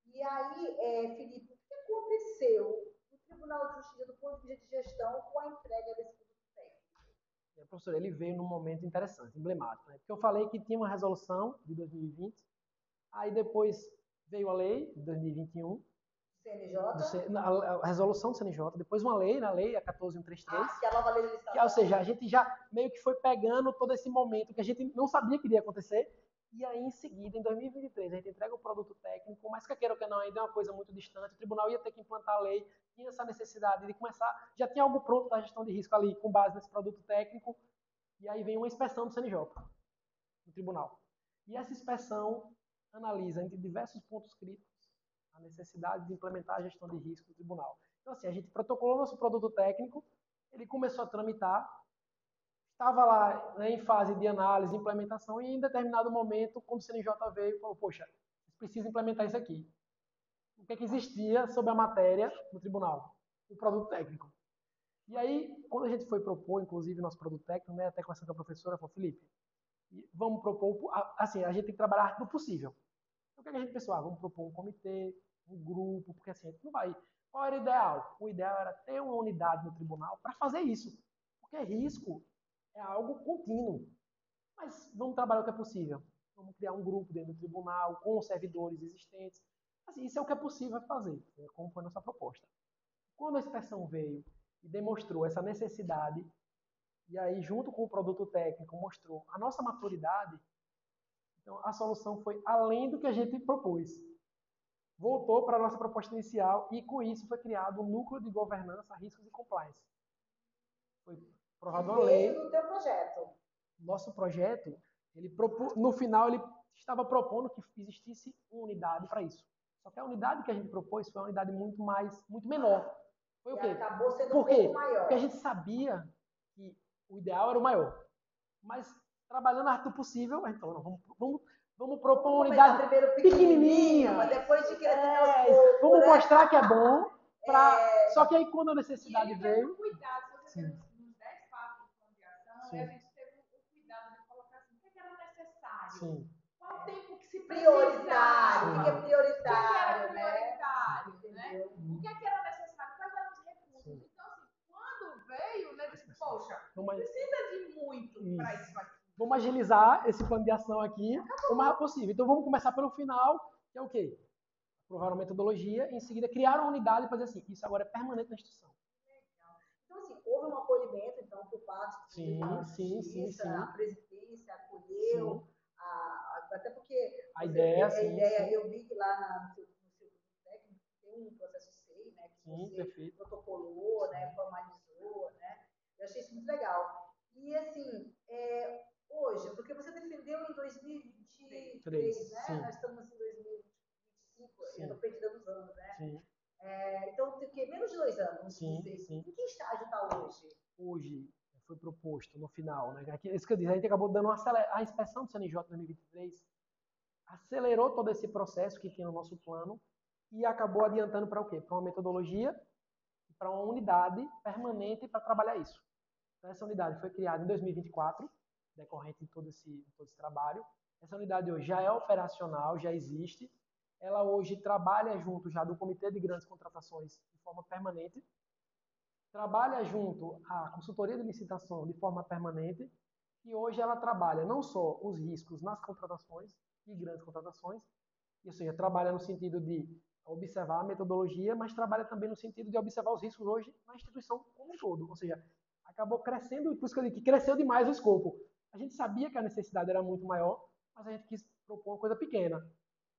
E aí, Felipe, o que aconteceu no Tribunal de Justiça do ponto de vista de gestão com a entrega desse produto técnico? Professor, ele veio num momento interessante, emblemático, né? Porque eu falei que tinha uma resolução de 2020, aí depois veio a lei de 2021, CNJ? A resolução do CNJ, depois uma lei, a lei, a 14133. Que é a nova lei do Estado. Ou seja, a gente já meio que foi pegando todo esse momento que a gente não sabia que iria acontecer, e aí em seguida, em 2023, a gente entrega o produto técnico, mas que queira ou que não, ainda é uma coisa muito distante, o tribunal ia ter que implantar a lei, tinha essa necessidade de começar, já tinha algo pronto da gestão de risco ali, com base nesse produto técnico, e aí vem uma inspeção do CNJ, no tribunal. E essa inspeção analisa, entre diversos pontos críticos, a necessidade de implementar a gestão de risco do tribunal. Então, assim, a gente protocolou nosso produto técnico, ele começou a tramitar, estava lá, né, em fase de análise e implementação, e em determinado momento, quando o CNJ veio, falou, poxa, precisa implementar isso aqui. O que é que existia sobre a matéria no tribunal? O produto técnico. E aí, quando a gente foi propor, inclusive, nosso produto técnico, né, até conversando com a professora, falou, Felipe, vamos propor, assim, a gente tem que trabalhar no possível. Então, o que a gente pensou? Vamos propor um comitê, um grupo, porque assim, a gente não vai... Qual era o ideal? O ideal era ter uma unidade no tribunal para fazer isso. Porque risco é algo contínuo. Mas vamos trabalhar o que é possível. Vamos criar um grupo dentro do tribunal, com os servidores existentes. Assim, isso é o que é possível fazer, né, como foi a nossa proposta. Quando a inspeção veio e demonstrou essa necessidade, e aí, junto com o produto técnico, mostrou a nossa maturidade, então a solução foi além do que a gente propôs. Voltou para a nossa proposta inicial e, com isso, foi criado um núcleo de governança, riscos e compliance. Foi aprovada uma lei. Veio do teu projeto. Nosso projeto, no final, ele estava propondo que existisse uma unidade para isso. Só que a unidade que a gente propôs foi uma unidade muito menor. Foi o quê? Acabou sendo Por quê? um pouco maior. Porque a gente sabia que o ideal era o maior. Mas, trabalhando a arte do possível, então, vamos propor uma unidade pequenininha. Mas depois de vamos mostrar que é bom. Só que aí, quando a necessidade veio... Cuidado, se você vê nos 10 passos de plano de ação, a gente teve o cuidado de colocar assim, o que era necessário? Sim. Qual o tempo que se prioritário? O que é prioritário, prioritário, né? O que era necessário? Quais eram os recursos? Sim. Então, assim, quando veio, né, disse, poxa, Vamos- precisa de muito para isso aqui. Vamos agilizar esse plano de ação aqui o mais possível. Então, vamos começar pelo final, que é o quê? Aprovaram a metodologia e, em seguida, criaram uma unidade para dizer assim, isso agora é permanente na instituição. Então, assim, houve um acolhimento, então, por parte Sim. a presidência acolheu, até porque A ideia, eu vi que lá no seu grupo técnico tem um processo SEI, né, que você perfeito. protocolou, né, formalizou, né, eu achei isso muito legal. E, assim, hoje, porque você defendeu em 2023, né, nós estamos em 2025, eu estou perdida nos anos, né? Sim. Então, tem que menos de 2 anos. Sim. Em que estágio está hoje? Hoje foi proposto no final, né? Isso que eu disse, a gente acabou dando a inspeção do CNJ 2023, acelerou todo esse processo que tinha no nosso plano e acabou adiantando para o quê? Para uma metodologia e para uma unidade permanente para trabalhar isso. Então, essa unidade foi criada em 2024, decorrente de todo esse trabalho. Essa unidade hoje já é operacional, já existe. Ela hoje trabalha junto já do Comitê de Grandes Contratações de forma permanente, trabalha junto à consultoria de licitação de forma permanente e hoje ela trabalha não só os riscos nas contratações e grandes contratações, ou seja, trabalha no sentido de observar a metodologia, mas trabalha também no sentido de observar os riscos hoje na instituição como um todo, ou seja, acabou crescendo, por isso que eu digo que cresceu demais o escopo. A gente sabia que a necessidade era muito maior, mas a gente quis propor uma coisa pequena.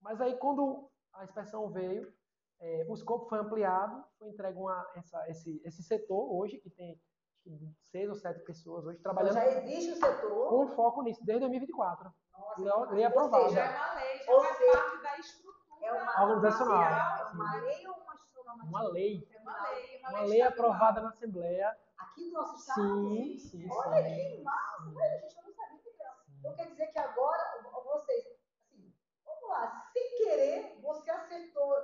Mas aí quando a inspeção veio, o escopo foi ampliado, foi entregue esse setor hoje, que tem 6 ou 7 pessoas hoje trabalhando. Então já existe o setor? Com foco nisso, desde 2024. Nossa, lei aprovada. Ou seja, é uma lei, já faz parte da estrutura organizacional. É uma lei ou uma instituição normativa? Uma lei. É uma lei aprovada na Assembleia. Aqui do nosso estado? Sim. Olha que massa, gente, eu não sabia que era. Então quer dizer que agora, vocês, assim, vamos lá, sem querer, você acertou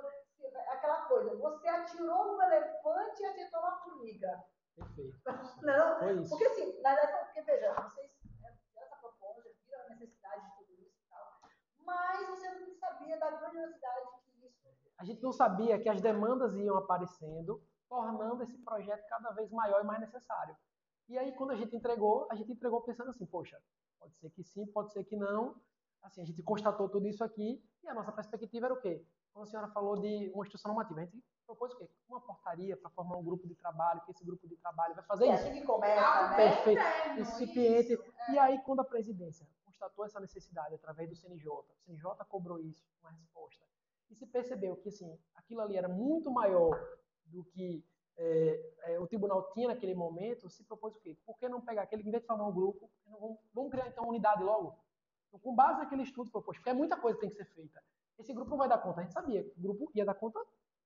aquela coisa, você atirou no elefante e acertou na formiga. Perfeito. Não, foi isso. Porque assim, na verdade, porque veja, vocês já essa proposta, viram a necessidade de tudo isso e tal, mas você não sabia da grandiosidade que isso... A gente não sabia que as demandas iam aparecendo, tornando esse projeto cada vez maior e mais necessário. E aí, quando a gente entregou pensando assim, poxa, pode ser que sim, pode ser que não. Assim, a gente constatou tudo isso aqui e a nossa perspectiva era o quê? Quando a senhora falou de uma instituição normativa, a gente propôs o quê? Uma portaria para formar um grupo de trabalho, que esse grupo de trabalho vai fazer isso. É assim que começa, né? Perfeito. Incipiente. E aí, quando a presidência constatou essa necessidade através do CNJ, o CNJ cobrou isso, uma resposta. E se percebeu que assim, aquilo ali era muito maior do que o tribunal tinha naquele momento, se propôs o quê? Por que não pegar aquele, em vez de formar um grupo, vamos criar então uma unidade logo? Então, com base naquele estudo proposto, porque é muita coisa que tem que ser feita. Esse grupo não vai dar conta, a gente sabia que o grupo ia dar conta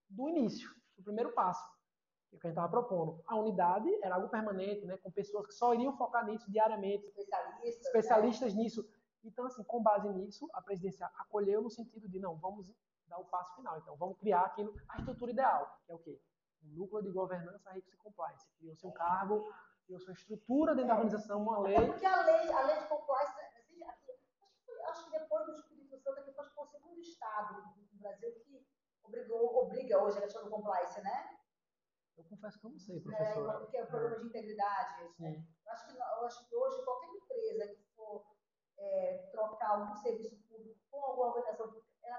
do início, do primeiro passo, que é o que a gente estava propondo. A unidade era algo permanente, né, com pessoas que só iriam focar nisso diariamente, especialistas nisso. Então, assim, com base nisso, a presidência acolheu no sentido de, não, vamos dar o passo final. Então, vamos criar aquilo, a estrutura ideal, que é o quê? Um núcleo de governança, risco e compliance. Criou-se um cargo, criou-se uma estrutura dentro da organização, uma lei. Até porque a lei de compliance, acho que depois do Espírito Santo, aqui foi o segundo estado do Brasil que obriga hoje a questão do compliance, né? Eu confesso que eu não sei, professora. Porque é o programa de integridade. Sim. Eu acho que hoje qualquer empresa que for trocar algum serviço público com alguma organização pública, ela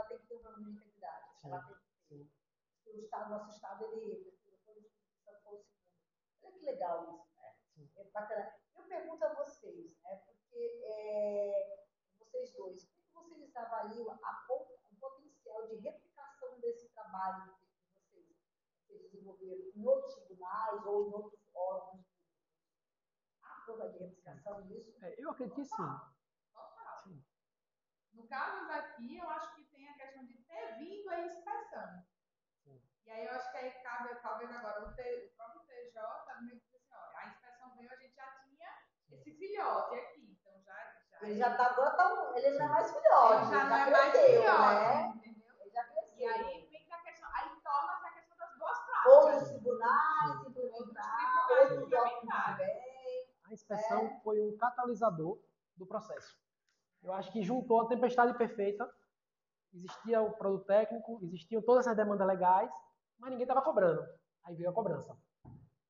tem que ter um programa de integridade. Sim. Ela tem que ter. O estado, nosso estado, ele foi o segundo. Olha que legal isso, né? Sim. É bacana. Eu pergunto a vocês, né? Porque vocês dois, como que vocês avaliam o potencial de replicação desse trabalho que vocês desenvolveram em outros tribunais ou em outros órgãos? Há forma de replicação disso? Eu acredito que sim. Total. Sim. No caso aqui, eu acho que tem a questão de ter vindo a inspeção. Sim. E aí eu acho que aí cabe, talvez agora, o próprio TJ meio que diz assim, olha, a inspeção veio, a gente já tinha esse filhote aqui, então ele já tá agora, ele não é mais filhote, ele já não é mais cresceu, filhote, né? entendeu? Ele já cresceu. E aí vem a questão, aí torna-se a questão das boas práticas. Outros tribunais implementar, outros órgãos também. A inspeção foi um catalisador do processo. Eu acho que juntou a tempestade perfeita. Existia o produto técnico, existiam todas essas demandas legais, mas ninguém estava cobrando. Aí veio a cobrança.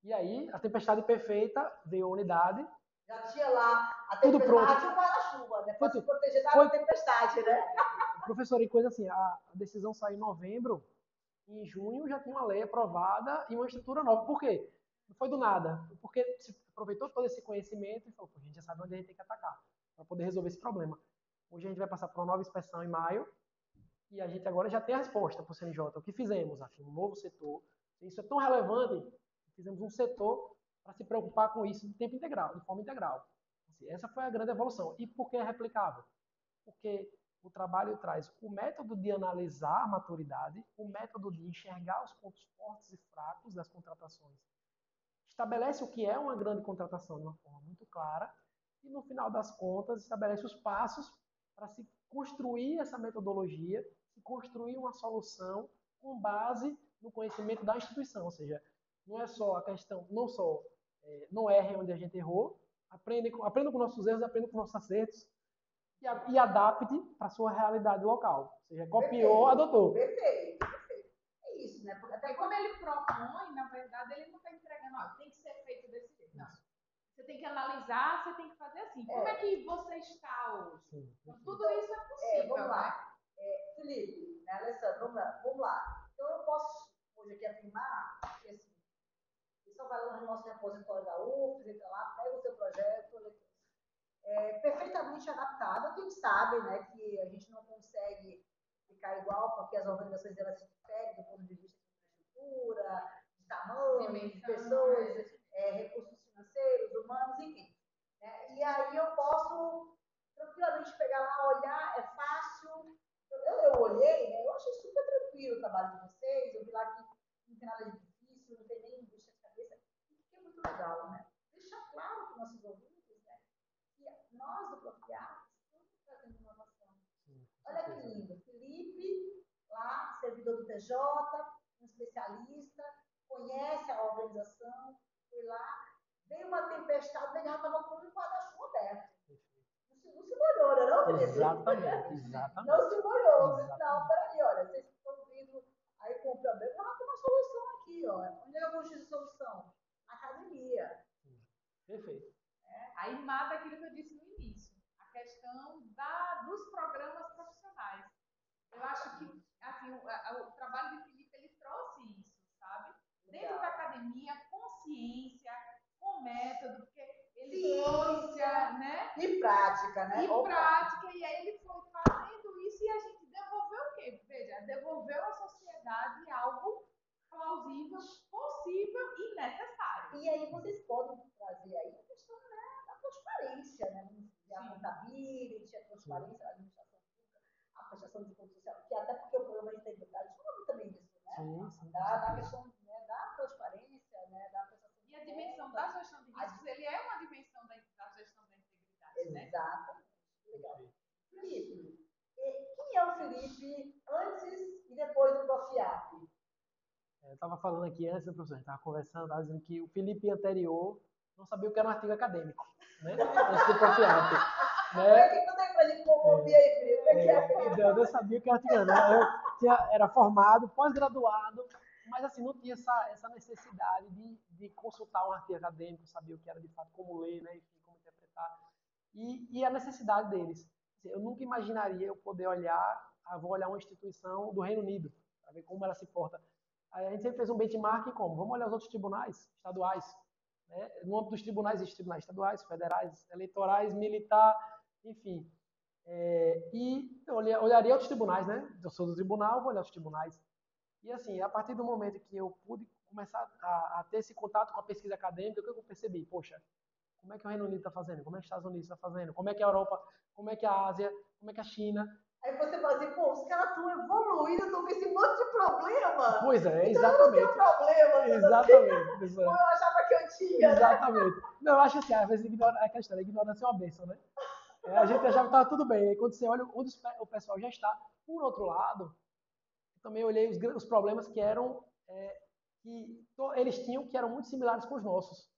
E aí, a tempestade perfeita, veio a unidade. Já tinha lá a tudo pronto. Já tinha um guarda-chuva, né? Para se proteger da tempestade, né? Professor, e coisa assim, a decisão saiu em novembro, e em junho já tinha uma lei aprovada e uma estrutura nova. Por quê? Não foi do nada. Porque se aproveitou todo esse conhecimento e falou, a gente já sabe onde a gente tem que atacar para poder resolver esse problema. Hoje a gente vai passar por uma nova inspeção em maio, e a gente agora já tem a resposta para o CNJ. O que fizemos? Um novo setor. Isso é tão relevante, fizemos um setor para se preocupar com isso de tempo integral, de forma integral. Assim, essa foi a grande evolução. E por que é replicável? Porque o trabalho traz o método de analisar a maturidade, o método de enxergar os pontos fortes e fracos das contratações. Estabelece o que é uma grande contratação de uma forma muito clara e, no final das contas, estabelece os passos para se construir essa metodologia, se construir uma solução com base no conhecimento da instituição. Ou seja, não é só a questão, não erre onde a gente errou, aprenda com nossos erros, aprenda com nossos acertos e adapte para a sua realidade local. Ou seja, copiou, adotou. Perfeito. É isso, né? Porque até como ele propõe, na verdade, ele não está entregando, ó, tem que ser feito desse jeito. Não. Você tem que analisar, você tem que fazer assim. Como é que você está hoje? Então, tudo isso é possível. Vamos lá. Felipe, né, Alessandro, vamos lá. Então, eu posso hoje aqui afirmar que assim, você só vai lá no nosso repositório da UFES, entra lá, pega o seu projeto, perfeitamente adaptado. Quem sabe, né, que a gente não consegue ficar igual, porque as organizações elas se diferem do ponto de vista de infraestrutura, de tamanho, de pessoas, recursos financeiros, humanos, enfim. Né? E aí eu posso tranquilamente pegar lá, olhar, é fácil. Eu olhei, né, eu achei super tranquilo o trabalho de vocês, eu vi lá que não tem nada de difícil, não tem nem bicho de cabeça, e que é muito legal, né? Deixa claro para os nossos ouvintes, né, que nós do Profiap estamos trazendo inovação. Olha que lindo, Felipe, lá, servidor do TJ, um especialista, conhece a organização, foi lá, veio uma tempestade, ele já estava com um guarda-chuva aberto. Não se molhou, né, não, Felipe? Exatamente. Não se molhou. Não, peraí, olha, vocês estão vindo aí com o problema, mas tem uma solução aqui, ó. Onde é que eu vou a solução? Na academia. Perfeito. Aí mata aquilo que eu disse no início, a questão dos programas profissionais. Eu acho que assim, o trabalho de Felipe, ele trouxe isso, sabe? Dentro da academia, consciência, com método, porque ele trouxe, né? E prática, né? E prática, e aí ele foi fazendo isso e a gente devolveu o quê? Veja, devolveu à sociedade algo plausível, possível e necessário. E aí vocês podem trazer aí a questão, né, da transparência, né? A contabilidade, a transparência da administração pública, a prestação de conta social, que até porque o programa de integridade fala também disso, né? Sim. Da questão, né, da transparência, né, da prestação de contas. E a dimensão da gestão de riscos, ele é uma dimensão da gestão da integridade, né? Exatamente. Legal. Felipe, quem é o Felipe antes e depois do Profiap? Eu estava falando aqui antes, professor, a gente estava conversando, estava dizendo que o Felipe anterior não sabia o que era um artigo acadêmico, né? Antes do Profiap. Né? Que não tem pra gente ouvir aí, Felipe? Eu não sabia o que era artigo acadêmico. Era formado, pós-graduado, Mas, assim, não tinha essa necessidade de consultar um artigo acadêmico, saber o que era de fato, como ler, né? Enfim, como interpretar. E a necessidade deles. Assim, eu nunca imaginaria eu poder vou olhar uma instituição do Reino Unido, para ver como ela se porta. Aí a gente sempre fez um benchmarking como? Vamos olhar os outros tribunais estaduais. Né? No âmbito dos tribunais, existem tribunais estaduais, federais, eleitorais, militar, enfim. E eu olharia outros tribunais, né? Eu sou do tribunal, vou olhar os tribunais. E assim, a partir do momento que eu pude começar a ter esse contato com a pesquisa acadêmica, o que eu percebi? Poxa, como é que o Reino Unido está fazendo? Como é que os Estados Unidos está fazendo? Como é que a Europa? Como é que a Ásia? Como é que a China? Aí você fala assim, pô, os caras estão evoluindo, estão com esse monte de problema. Pois é, Então eu não tenho exatamente. problema. Exatamente. Como eu achava que eu tinha, né? Exatamente. Não, eu acho assim, às vezes a questão da ignorância é uma bênção, né? A gente achava que estava tudo bem. Aí quando você olha onde o pessoal já está. Por outro lado, eu também olhei os problemas que eram eles tinham, que eram muito similares com os nossos.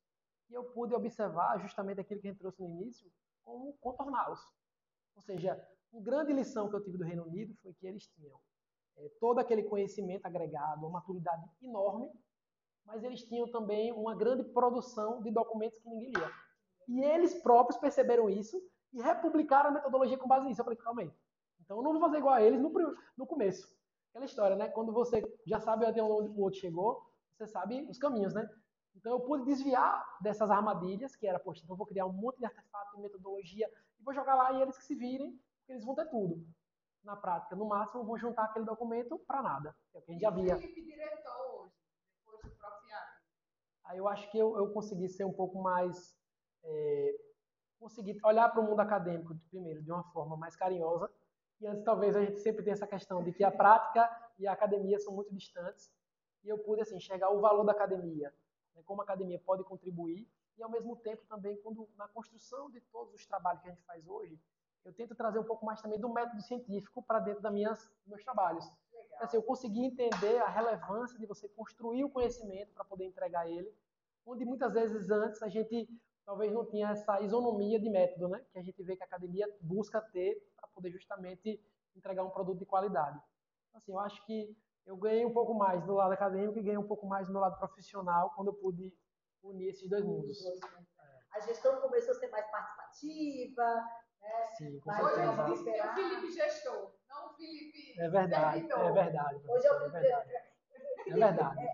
E eu pude observar justamente aquilo que a gente trouxe no início, como contorná-los. Ou seja, uma grande lição que eu tive do Reino Unido foi que eles tinham todo aquele conhecimento agregado, uma maturidade enorme, mas eles tinham também uma grande produção de documentos que ninguém lia. E eles próprios perceberam isso e republicaram a metodologia com base nisso. Eu falei, calma aí. Então eu não vou fazer igual a eles no começo. Aquela história, né? Quando você já sabe até onde o outro chegou, você sabe os caminhos, né? Então eu pude desviar dessas armadilhas, que era, poxa, então eu vou criar um monte de artefato de metodologia e vou jogar lá e eles que se virem, porque eles vão ter tudo. Na prática, no máximo, eu vou juntar aquele documento para nada. É o que a gente já via. E o Felipe diretor hoje, depois do Profiab? Aí eu acho que eu consegui ser um pouco mais... conseguir olhar para o mundo acadêmico, primeiro, de uma forma mais carinhosa. E antes, talvez, a gente sempre tem essa questão de que a prática e a academia são muito distantes. E eu pude, assim, enxergar o valor da academia, né, como a academia pode contribuir. E, ao mesmo tempo, também, na construção de todos os trabalhos que a gente faz hoje, eu tento trazer um pouco mais também do método científico para dentro dos meus trabalhos. Assim, eu consegui entender a relevância de você construir o conhecimento para poder entregar ele, onde muitas vezes antes a gente talvez não tinha essa isonomia de método, né? Que a gente vê que a academia busca ter para poder justamente entregar um produto de qualidade. Assim, eu acho que eu ganhei um pouco mais do lado acadêmico e ganhei um pouco mais do meu lado profissional quando eu pude unir esses dois mundos. A gestão começou a ser mais participativa, né? Sim, com Hoje a certeza. gente diz que é o Felipe gestor, não o Felipe É verdade, servidor. é verdade. Hoje é o É Felipe. verdade. É verdade.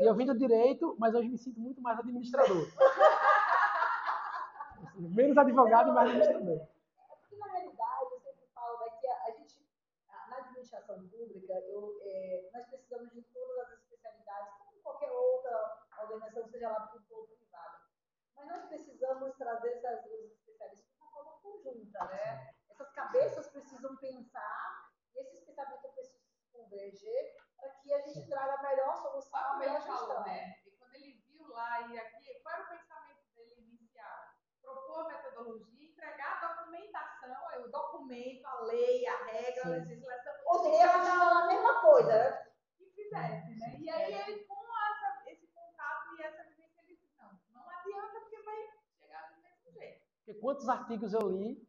E eu vim do direito, mas hoje me sinto muito mais administrador. Menos advogado e mais administrador. Porque, na realidade, eu sempre falo né, que a gente, na administração pública, nós precisamos de todas as especialidades, como em qualquer outra organização, seja lá pública ou privada. Mas nós precisamos trazer os especialistas de uma forma conjunta, né? Essas cabeças precisam pensar e esses pensamentos precisam se converger para que a gente traga a melhor solução, a melhor gestão. Falou, né? E quando ele viu lá e aqui, qual era o pensamento dele inicial? Propor a metodologia, entregar a documentação, o documento, a lei, a regra, a legislação. Ou seja, ia falar a mesma coisa, né? Que fizesse, né? E aí ele, com esse contato e essa vivência, ele disse, não adianta porque vai chegar do mesmo jeito. Porque quantos artigos eu li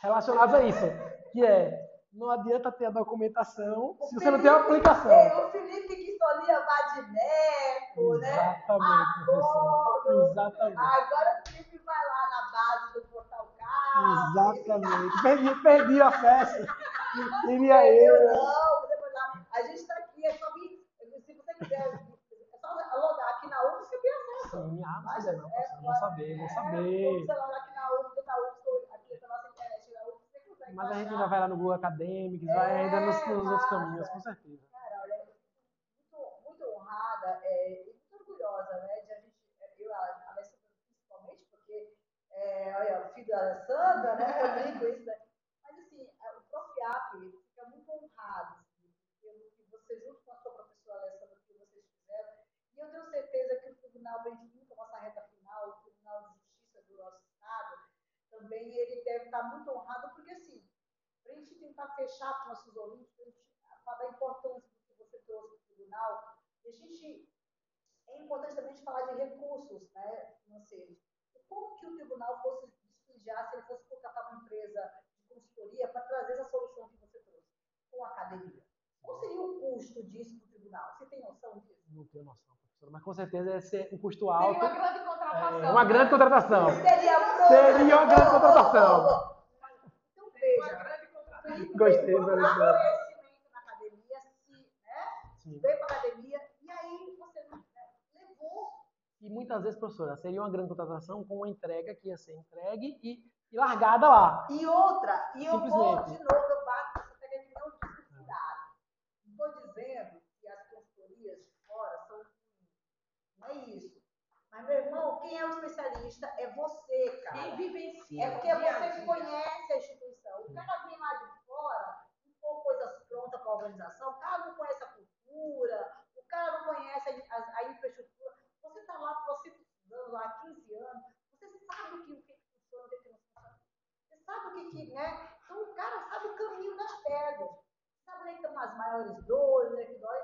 relacionados a isso? Que não adianta ter a documentação se você não tem a aplicação. O Felipe que só lia Vadimeco, né? Exatamente, professor. Exatamente. Agora o Felipe vai lá na base do Portal Carlos. Exatamente. Perdi a festa. Queria eu. Não, você vai lá. A gente está aqui, é só vir. Se você quiser, é só logar aqui na UF, você tem acesso. Sim, não sei não, professor. Vou saber. Você logar aqui na UF, aqui na nossa internet da UF, você consegue. Mas a gente ainda vai lá no Google Academics, vai ainda nos outros caminhos, com certeza. Cara, olha, muito honrada e muito orgulhosa, né, de a gente, eu, a Alessandra principalmente, porque, olha, filho da Alessandra, né, eu brinco isso, né, mas assim, o Profiap fica muito honrado, assim, pelo que você, junto com a sua professora Alessandra, que vocês fizeram, e eu tenho certeza que o Tribunal Benjamin, com a nossa reta final, o Tribunal de Justiça do nosso Estado, também ele deve estar muito honrado, porque assim, para a gente tentar fechar com nossos ouvintes, para a gente falar da importância do que você trouxe para o tribunal, é importante também a gente falar de recursos, né, financeiros. E como que o tribunal fosse desprestigiar se ele fosse contratar uma empresa de consultoria para trazer essa solução que você trouxe com a academia? Qual seria o custo disso para o tribunal? tribunal. Você tem noção disso? Não tenho noção, professora, mas com certeza é ser um custo Seria alto. uma grande contratação. Uma grande contratação. Seria Seria uma grande contratação. Então, Seria uma veja, grande contratação. Gostei, procurar professora. conhecimento na academia, Sim. veio para a academia, e aí você levou. E muitas vezes, professora, seria uma grande contratação com uma entrega que ia ser entregue e largada lá. E outra, e eu vou Simplesmente. de novo, eu bato, você pega que não desfurado. Não estou dizendo que as consultorias de fora são ruins. Não é isso. Mas, meu irmão, quem é o especialista é você, cara. Quem vivencia. É porque é você que conhece a instituição. O cara vem lá de fora, e pôr coisas prontas para a organização, o cara não conhece a cultura, o cara não conhece a infraestrutura. Você está lá, você estudando lá há 15 anos, você sabe o que funciona, o que não funciona. Você sabe o que, né? Então o cara sabe o caminho das pedras. Sabe onde estão as maiores dores, onde é que dói?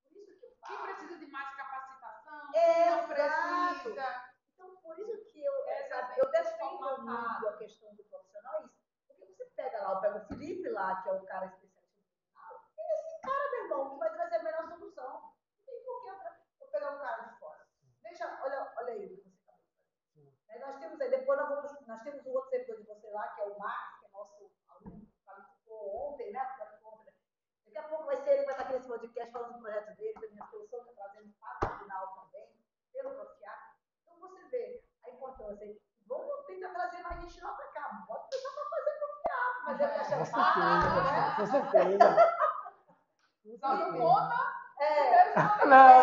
Por isso que eu falo. Quem precisa de mais capacitação, Exato. não precisa. Então, por isso que eu defendo muito a questão do profissional, isso. Porque você pega lá, eu pego o Felipe lá, que é o cara especialista em tribunal, e esse cara, meu irmão, que vai trazer a melhor solução. Não tem por que eu pegar um cara de fora. Veja, olha aí o que você acabou de fazer. Nós temos aí, depois nós temos um outro servidor de você lá, que é o Marcos, que é nosso aluno, qualificou ontem, né? Daqui a pouco vai ser ele que vai estar aqui nesse podcast falando do projeto dele, da minha solução, que está trazendo para o tribunal também, pelo Profiap. Então você vê a importância. Vamos tentar trazer mais gente lá para cá. Pode tentar para fazer Profiap, mas é para chamar. Com certeza. Só não conta. Não.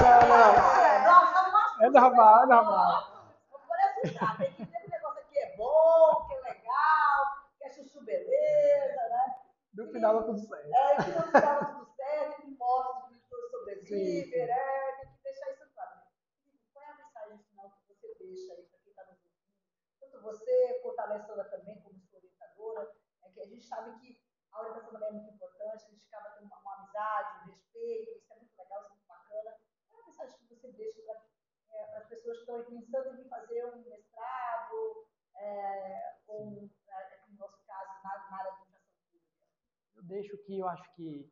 Nossa, É normal, é normal. Não pode assustar. Tem que dizer que o negócio aqui é bom, que é legal, que é chuchu beleza, né? No final dá tudo certo. Que no final dá tudo certo, que mostra que todos sobrevivem, né? Tem que deixar isso claro. Qual é a mensagem final que você deixa aí para quem está nos ouvindo? Tanto você, quanto a Alessandra também, como sua orientadora, que a gente sabe que a orientação também é muito importante, a gente acaba tendo uma amizade, um respeito, isso é muito legal, isso é muito bacana. Qual é a mensagem que você deixa para as pessoas que estão pensando em fazer um mestrado, ou, no nosso caso, na área de educação pública? Eu deixo que eu acho que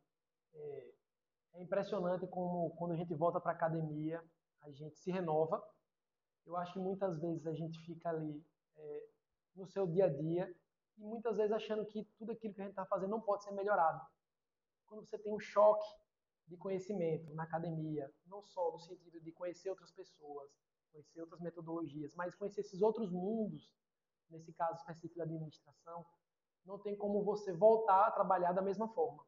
é impressionante como quando a gente volta para a academia, a gente se renova. Eu acho que muitas vezes a gente fica ali no seu dia a dia e muitas vezes achando que tudo aquilo que a gente está fazendo não pode ser melhorado. Quando você tem um choque de conhecimento na academia, não só no sentido de conhecer outras pessoas, conhecer outras metodologias, mas conhecer esses outros mundos, nesse caso específico da administração, não tem como você voltar a trabalhar da mesma forma.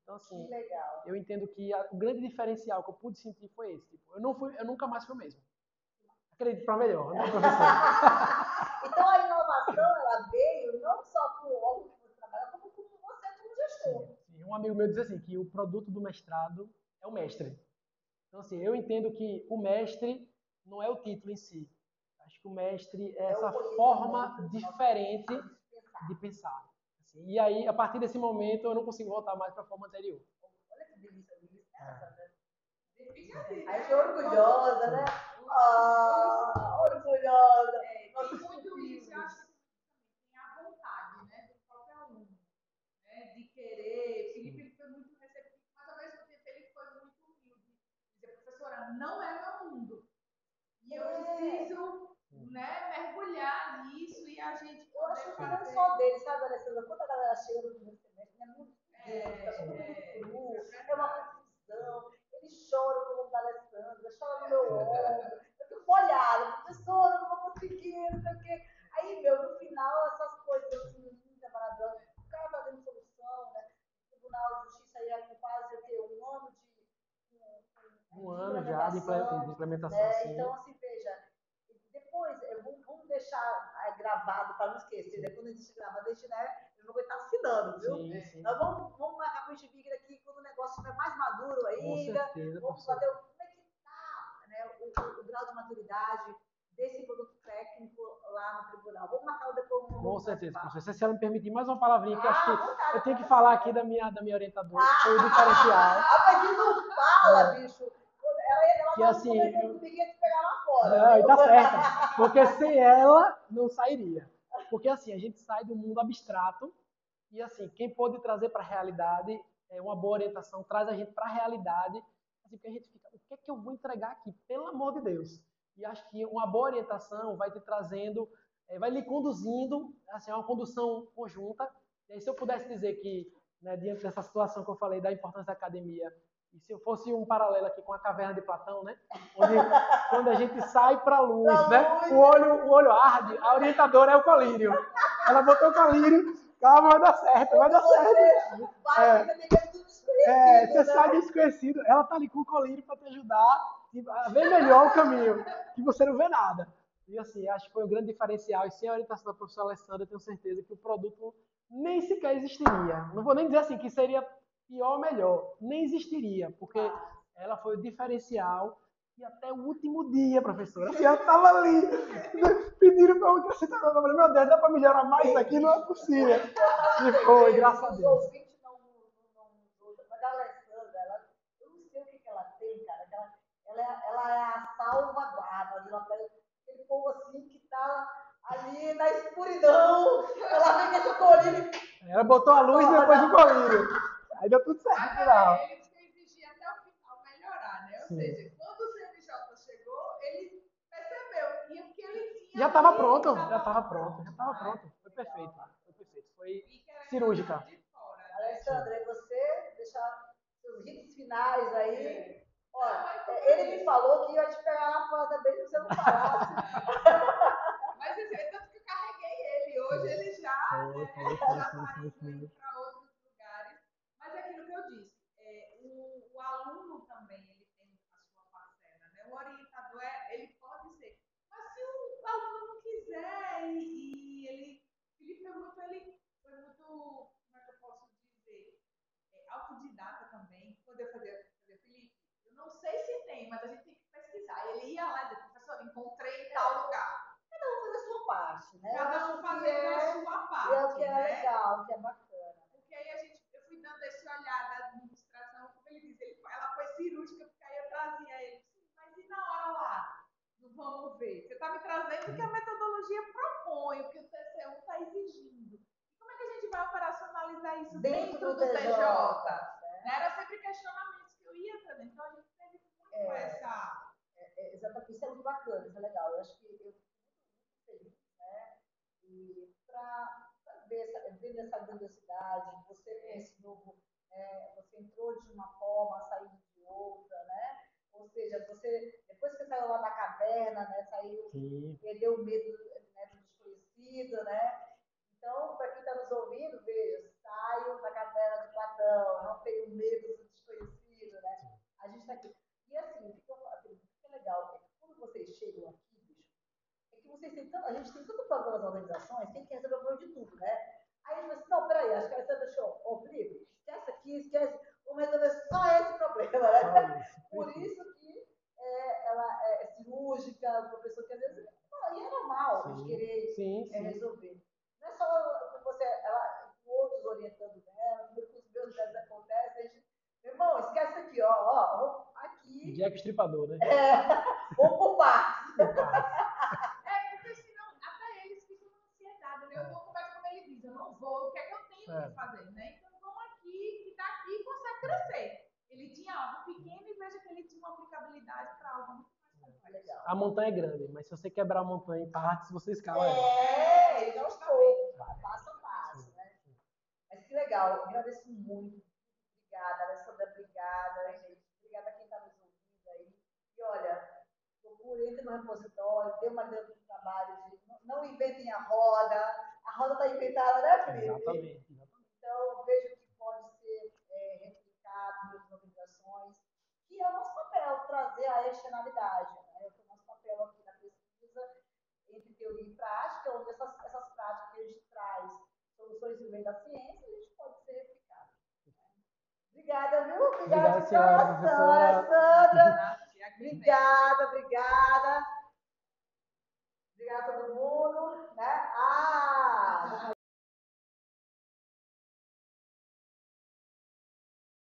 Então, assim, Que legal. eu entendo que o grande diferencial que eu pude sentir foi esse. Tipo, eu nunca mais fui o mesmo. Acredito para melhor, né, professor? Então, a inovação, ela veio não só para o órgão que você trabalha, como você como gestor. Sim. Um amigo meu diz assim, que o produto do mestrado é o mestre. Então, assim, eu entendo que o mestre não é o título em si. Acho que o mestre é essa forma diferente de pensar. Assim, e aí, a partir desse momento, eu não consigo voltar mais para a forma anterior. Olha que delícia, né? Aí foi orgulhosa, né? Orgulhosa. Tem muito isso, eu acho que tem a vontade, né, do próprio aluno, né, de querer. Felipe ele foi muito receptivo, mas ao mesmo tempo ele foi muito humilde. Dizer, professora, não é meu mundo. E eu preciso, né, mergulhar nisso e a gente eu acho que não só dele, sabe, Alessandra? Quando a galera chega no primeiro semestre, é muito cru, é uma confusão. Ele chora no ombro da Alessandra, chora no meu ombro. Eu fico molhada, professora, não vou conseguir, não sei o quê. Aí, no final, essas coisas assim, lindas, maravilhosas. O cara tá dando solução, né? O Tribunal de Justiça aí é quase um ano um ano já de implementação. Né? Então, assim, veja, depois, vamos deixar gravado para não esquecer. Depois a gente grava, eu não vou estar assinando, viu? Sim. Nós vamos marcar com o Chibigra aqui quando o negócio estiver mais maduro ainda. Com certeza, vamos fazer como é que está, né, o grau de maturidade desse produto técnico lá no tribunal. Vamos marcar depois um. Com certeza, professor. Se ela me permitir mais uma palavrinha, que eu acho que vontade, eu tenho que falar aqui da minha orientadora, que foi o diferencial. Mas não fala, bicho. Ela que assim, comigo ia te pegar lá fora. Não, e tá certo. Porque sem ela, não sairia. Porque assim, a gente sai do mundo abstrato e assim, quem pode trazer para a realidade, uma boa orientação, traz a gente para a realidade, Assim, porque a gente fica, o que é que eu vou entregar aqui? Pelo amor de Deus. E acho que uma boa orientação vai te trazendo, vai lhe conduzindo, assim, é uma condução conjunta. E aí, se eu pudesse dizer que, né, diante dessa situação que eu falei da importância da academia, e se eu fosse um paralelo aqui com a caverna de Platão, né, onde quando a gente sai para a luz, né, o olho arde, a orientadora é o colírio. Ela botou o colírio, calma, vai dar certo, vai dar certo. Você sai desconhecido, ela tá ali com o colírio para te ajudar a ver melhor o caminho, que você não vê nada. E assim, acho que foi um grande diferencial. E sem a orientação da professora Alessandra, eu tenho certeza que o produto nem sequer existiria. Não vou nem dizer assim que seria pior ou melhor, nem existiria, porque ela foi o diferencial. E até o último dia, professora, assim, ela estava ali, pedindo para eu acrescentar. Eu falei, meu Deus, dá para melhorar mais isso aqui? Não é possível. E foi, graças a Deus. Mas a Alessandra, eu não sei o que ela tem, cara. Ela é a salvaguarda, aquele povo assim que está ali na escuridão. Ela vem com esse colírio. Ela botou a luz depois do colírio. Aí deu tudo certo no final. Eles que exigiam até o final melhorar, né? Ou seja, quando o CNJ chegou, ele percebeu que o que ele tinha. Já estava pronto. Foi perfeito. Foi cirúrgica. Alessandra, e você deixar seus hits finais aí. Olha, ele me falou que ia te pegar na porta bem se você não parasse. Mas é tanto que eu carreguei ele. Hoje ele já está indo para outros lugares. Mas é aquilo que eu disse. O aluno também ele tem a sua parcela, né? O orientador ele pode ser. Mas se o aluno não quiser e ele foi muito, como é que eu posso dizer? Autodidata também. Quando eu fazia Felipe, eu não sei se tem, mas a gente tem que pesquisar. Ele ia lá e disse, professor, encontrei em tal lugar. Cada um faz a sua parte, né? Cada um fazendo a sua parte. É o que é legal, o que é bacana. Porque aí eu fui dando esse olhar da administração, como ele diz, ela foi cirúrgica, porque aí eu trazia ele. Mas e na hora lá? Não vamos ver. Você está me trazendo o que a metodologia propõe, o que o TCU está exigindo. Como é que a gente vai operacionalizar isso dentro do TJ? Era sempre questionamentos que eu ia trazer. Então a gente teve muito essa. Exatamente, isso é muito bacana, isso é legal. Eu acho que eu fico muito feliz, né? E para ver essa grandiosidade, você com esse novo, você entrou de uma forma, saiu de outra, né? Ou seja, você, depois que você saiu lá da caverna, né? Saiu, perdeu o medo, né, do desconhecido, né? Então, para quem está nos ouvindo, veja, saio da caverna de Platão, não tenho medo do desconhecido, né? A gente está aqui. E assim, o que é legal é que quando vocês chegam aqui, bicho, é que vocês têm tanto, a gente tem tanto problema nas organizações, tem que resolver o problema de tudo, né? Aí a gente fala assim, não, peraí, acho que a Alessandra deixou, Felipe, esquece aqui, esquece, vamos resolver só esse problema, né? Por isso que ela é cirúrgica, o professor que às vezes, e é normal a gente querer resolver. Não é só com você, com outros orientando dela, com os meus casos acontece, a gente, meu irmão, esquece aqui, ó, aqui. Jack Estripador, né? Vamos por partes. Porque senão até eles ficam na ansiedade, né? Eu vou conversar como ele diz, eu não vou, o que é que eu tenho que fazer, né? Então vamos aqui, que daqui consegue crescer. Ele tinha algo pequeno e veja que ele tinha uma aplicabilidade para algo muito mais legal. A montanha é grande, mas se você quebrar a montanha em partes, você escala ela. E não estou, passo a passo, né? Mas que legal, agradeço muito. Obrigada, Alessandra, obrigada, gente. Obrigada a quem está nos ouvindo aí. E olha, procure, entre no repositório, dê uma olhada no trabalho, não inventem a roda está inventada, né, Felipe? Exatamente. Então, veja o que pode ser replicado em outras organizações, que é o nosso papel, trazer a externalidade, né? É o nosso papel aqui na pesquisa, entre teoria e prática, onde essas práticas que a gente traz, soluções que vêm da ciência, a gente pode ser replicado. Obrigada, viu? Obrigada, senhora, professora. Sandra. Obrigada.